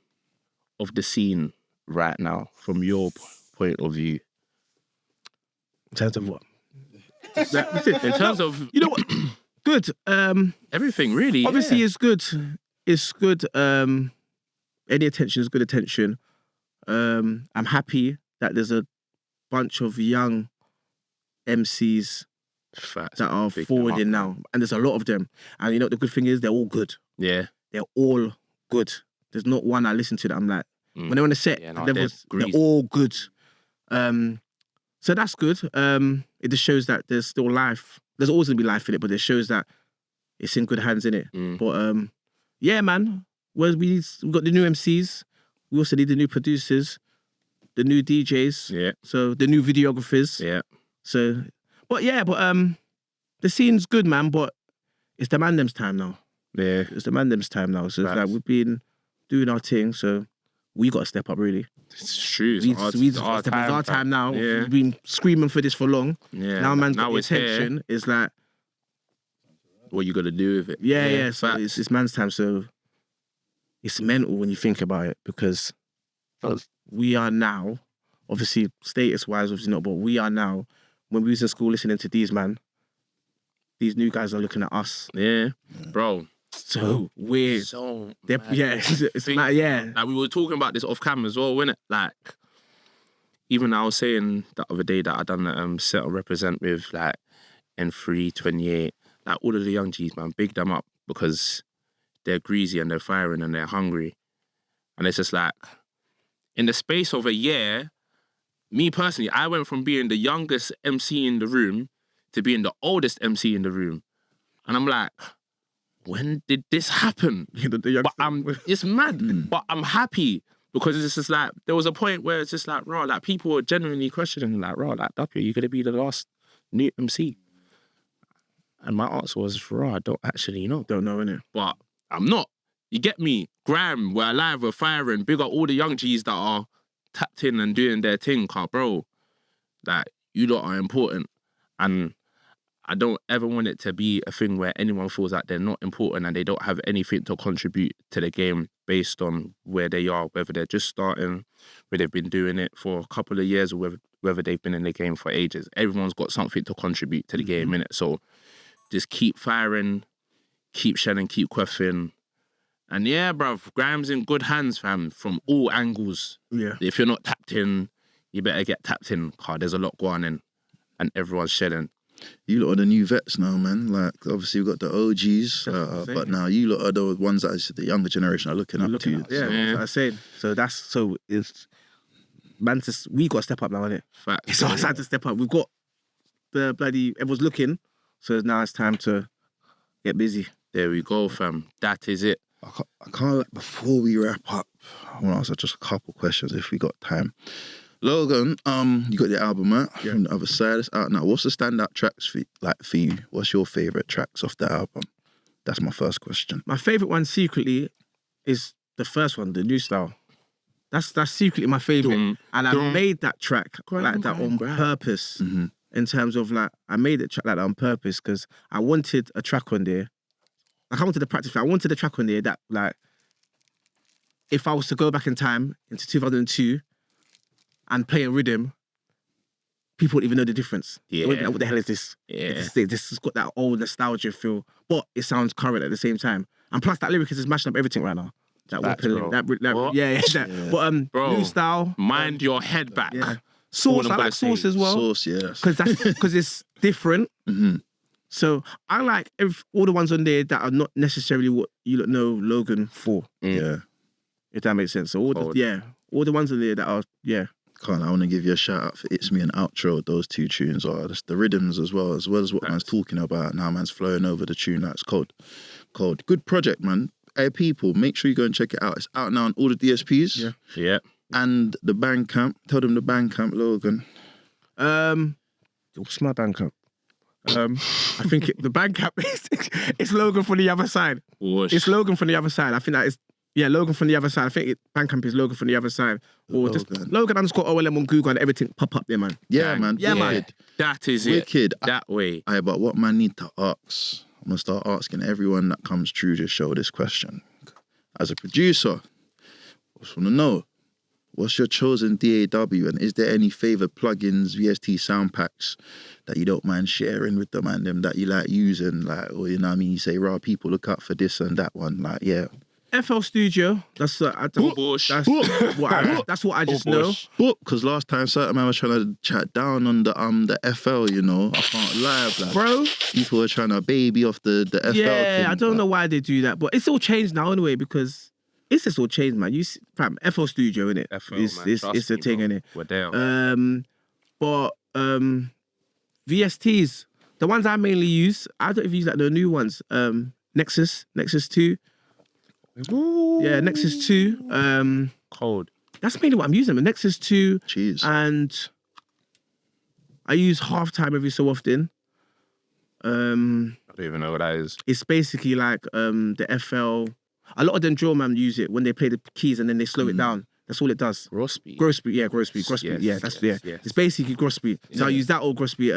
of the scene right now, from your point of view? In terms of what? In terms of... You know what? Good. Everything, really. Obviously, it's good. It's good. Any attention is good attention. I'm happy that there's a bunch of young MCs that are forwarding now. And there's a lot of them. And you know, the good thing is they're all good. Yeah. They're all good. There's not one I listen to that I'm like, when they're on the set, they're all good. So that's good. It just shows that there's still life. There's always gonna be life in it, but it shows that it's in good hands, innit? But yeah, man. We've got the new MCs. We also need the new producers, the new DJs. Yeah. So the new videographers. Yeah. So, but the scene's good, man. But it's the man them's time now. Yeah. It's the man them's time now. So it's like we've been doing our thing. So we got to step up, really. It's true. We got to step up. It's our time now. Yeah. We've been screaming for this for long. Yeah. Now man's got attention. It's like, what you got to do with it? Yeah. So it's man's time. So. It's mental when you think about it, because we are now, obviously status-wise, obviously not, but we are now, when we was in school listening to these new guys are looking at us. Yeah. Bro. So weird. So it's like, Like we were talking about this off camera as well, wasn't it? Like, even I was saying the other day that I done a set of represent with like N3, 28. like all of the young G's, man, big them up because they're greasy and they're firing and they're hungry. And it's just like, in the space of a year, me personally, I went from being the youngest MC in the room to being the oldest MC in the room. And I'm like, when did this happen? It's mad, but I'm happy because it's just like, there was a point where it's just like, raw, like people were genuinely questioning, like, raw, like, Duppy, you're going to be the last new MC. And my answer was, raw, I don't actually know. Don't know, innit? But I'm not. You get me? Grime, we're alive, we're firing. Big up all the young G's that are tapped in and doing their thing, bro. Like, you lot are important. And I don't ever want it to be a thing where anyone feels like they're not important and they don't have anything to contribute to the game based on where they are, whether they're just starting, whether they've been doing it for a couple of years, or whether they've been in the game for ages. Everyone's got something to contribute to the game, innit? So just keep firing, keep shelling, keep queffing. And yeah, bruv, Grime's in good hands, fam, from all angles. Yeah. If you're not tapped in, you better get tapped in, cause there's a lot going on and everyone's shelling. You lot are the new vets now, man. Like, obviously, we've got the OGs, but now you lot are the ones that the younger generation are looking up to. Yeah, that's what I said. So it's, man, we got to step up now, innit? Facts. It's our time to step up. We've got the bloody, everyone's looking, so now it's time to get busy. There we go, fam. That is it. I can't, before we wrap up, I want to ask just a couple questions if we got time. Logan, you got the album out from the other side. It's out now. What's the standout tracks for you? What's your favourite tracks off the album? That's my first question. My favourite one secretly is the first one, the New Style. That's secretly my favourite. And I made that track like that on purpose. In terms of like, I made it track like that on purpose because I wanted a track on there. Like I wanted a track on there that like, if I was to go back in time into 2002 and play a rhythm, people wouldn't even know the difference. Yeah. What the hell is this? Yeah. This has got that old nostalgia feel, but it sounds current at the same time. And plus that lyric is just mashing up everything right now. That Facts, bro. But Bro, New Style. Mind your head back. Yeah. Sauce, I like Sauce as well. Sauce, yeah. Because it's different. So I like all the ones on there that are not necessarily what you know Logan for. Yeah. If that makes sense. So all the ones on there that are, I want to give you a shout out for It's Me and Outro. Those two tunes are just the rhythms as well as what man's talking about. Now man's flowing over the tune that's cold. Good project, man. Hey, people, make sure you go and check it out. It's out now on all the DSPs. Yeah. And the Bandcamp. Tell them the Bandcamp, Logan. What's my Bandcamp? I think the Bandcamp it's Logan from the other side. Whoosh. It's Logan from the other side. I think that is Logan from the other side. I think Bandcamp is Logan from the other side. Or just Logan _OLM on Google and everything pop up there, man. Yeah, man. Yeah, man. Wicked. That is Wicked. it. That way. Aye, but what man need to ask, I'm going to start asking everyone that comes through this show this question. As a producer, I just want to know, what's your chosen DAW, and is there any favoured plugins, VST sound packs that you don't mind sharing with them and them that you like using, like, or you know what I mean, you say, raw people look out for this and that one, like, yeah. FL Studio, that's what I just know. Because last time certain man was trying to chat down on the FL, you know, I can't lie, like, bro. People were trying to baby off the FL. Yeah, thing, I don't know why they do that, but it's all changed now anyway because it's just all changed, man. You see, fam, FL Studio, innit? It's a thing, innit? We're there. But VSTs, the ones I mainly use, I don't even use like the new ones. Nexus 2. Ooh. Yeah, Nexus 2. Cold. That's mainly what I'm using. Nexus 2. Jeez. And I use Halftime every so often. I don't even know what that is. It's basically like the FL. A lot of them drill man use it when they play the keys and then they slow it down. That's all it does. Gross speed. Gross speed. It's basically gross speed. So I use that or gross speed.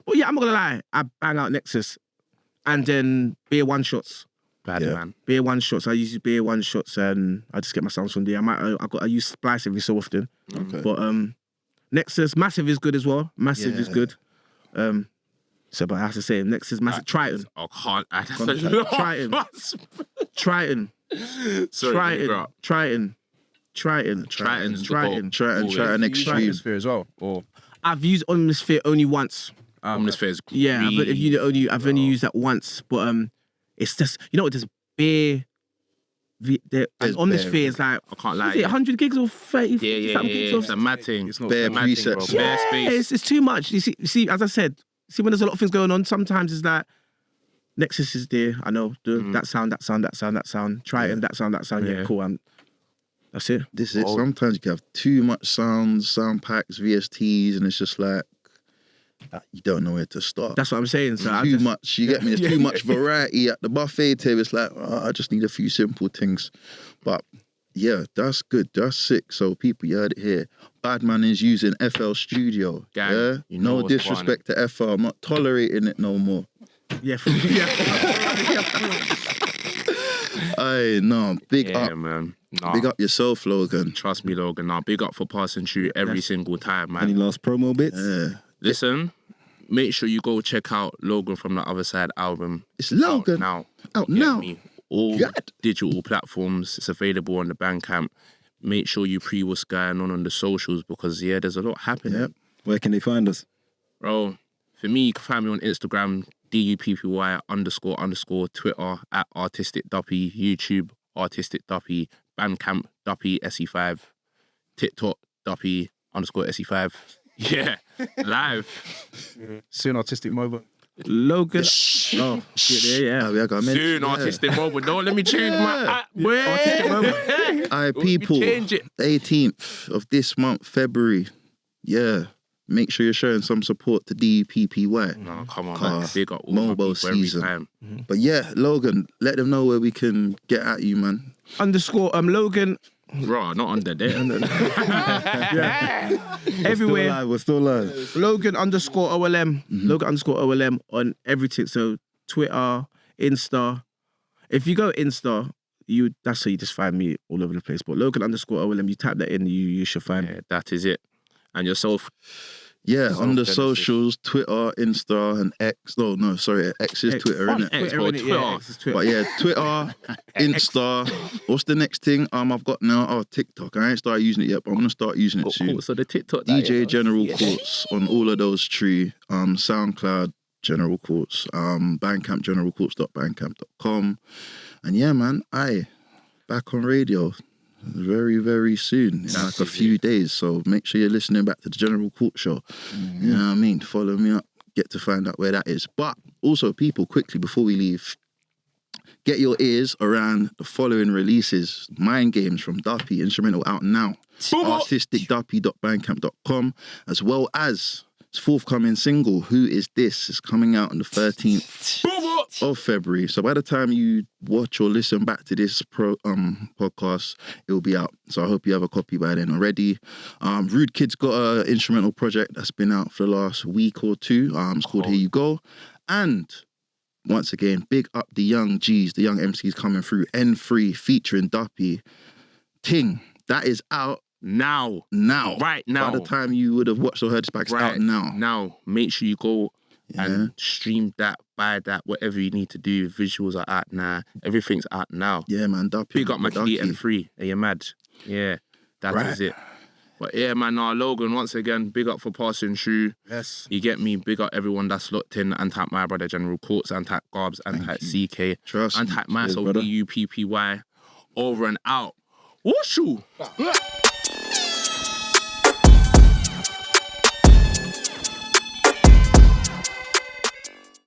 But yeah, I'm not gonna lie. I bang out Nexus, and then beer one shots. Bad man. Beer one shots. I use beer one shots, and I just get my sounds from there. I use Splice every so often. Okay. But Nexus Massive is good as well. Massive is good. So, but I have to say, Nexus Massive. Triton. Oh, can't. That's a lot. Triton. Sorry, Triton. Triton Extreme. Atmosphere as well. Or I've used Omnisphere only once. Omnisphere is Yeah, I've only used that once, but it's just there's bare. And Omnisphere is like I can't lie. is it 100 gigs or 30? Yeah. Gigs It's a mad thing. It's not bare mad thing, presets. bro. Bare space. It's too much. You see, as I said, when there's a lot of things going on, sometimes it's like Nexus is there. I know that sound. Try it and that sound. Yeah, cool. That's it. This is sometimes you can have too much sounds, sound packs, VSTs, and it's just like you don't know where to start. That's what I'm saying. So too much. You get me? There's too much variety at the buffet table. It's like I just need a few simple things, but yeah, that's good. That's sick. So people, you heard it here. Badman is using FL Studio. Gang, yeah, you know no what's disrespect to FL. I'm not tolerating it no more. Yeah. Aye, no, big up, man. Nah. big up yourself, Logan. Trust me, Logan. Nah, big up for passing through every single time, man. Any last promo bits? Yeah, Listen, make sure you go check out Logan from the Other Side album. it's Logan Out out Get now. me? All God. digital platforms. It's available on the Bandcamp. Make sure you pre what's going on the socials because there's a lot happening. Yep. Where can they find us? Bro, for me, you can find me on Instagram, DUPPY__, Twitter at Artistic Duppy, YouTube, Artistic Duppy, Bandcamp, Duppy SE5, TikTok, Duppy_SE5. Yeah, live. Soon Artistic Mobile. Logan. Oh, yeah. We got Soon, Artistic Mobile. Don't let me change my Artistic Mobile. Aye, people, change it. 18th of this month, February. Yeah. Make sure you're showing some support to DUPPY. No, come on, Car, man. Big up all my mobile people every season. time. But yeah, Logan, let them know where we can get at you, man. _Logan. Bro, not under there. Everywhere. We're still live. Logan _OLM. Logan _OLM on everything. So Twitter, Insta. If you go Insta, that's how you just find me all over the place. But Logan _OLM, you type that in, you should find me. Yeah, that is it. And yourself. Yeah, on the Self-genesis. socials, Twitter, Insta, and X. Oh, no, sorry, X is Twitter, On innit? X, bro, innit? Twitter. Yeah, it's Twitter. But yeah, Twitter, Insta. What's the next thing I've got now? Oh, TikTok. I ain't started using it yet, but I'm gonna start using it soon. So the TikTok. DJ General Courts on all of those three. SoundCloud General Courts, Bandcamp generalcourts.bandcamp.com. And yeah, man, back on radio very, very soon. In like a few days. So make sure you're listening back to the General Court show. You know what I mean? Follow me up, get to find out where that is. But also, people, quickly before we leave, get your ears around the following releases. Mind Games from Duppy, instrumental out now. Artisticduppy.bandcamp.com, as well as his forthcoming single, Who Is This, is coming out on the 13th of February. So by the time you watch or listen back to this podcast, it will be out. So I hope you have a copy by then already. Rude Kid's got an instrumental project that's been out for the last week or two. It's called Here You Go. And once again, big up the young G's, the young MCs coming through. N3 featuring Duppy. Ting, that is out Now. Right now. By the time you would have watched or heard this back, it's out now. Now. Make sure you go and stream that, buy that, whatever you need to do. Visuals are out now. Everything's out now. Yeah, man. Duppy. Big up my Ducky. kid N3. Are you mad? Yeah, that is it. But yeah, man, Logan, once again, big up for passing through. Yes. You get me? Big up everyone that's locked in. Anti my brother General Courts, anti Garbs, anti CK, Trust me. anti myself, brother. DUPPY. Over and out. Whooshu!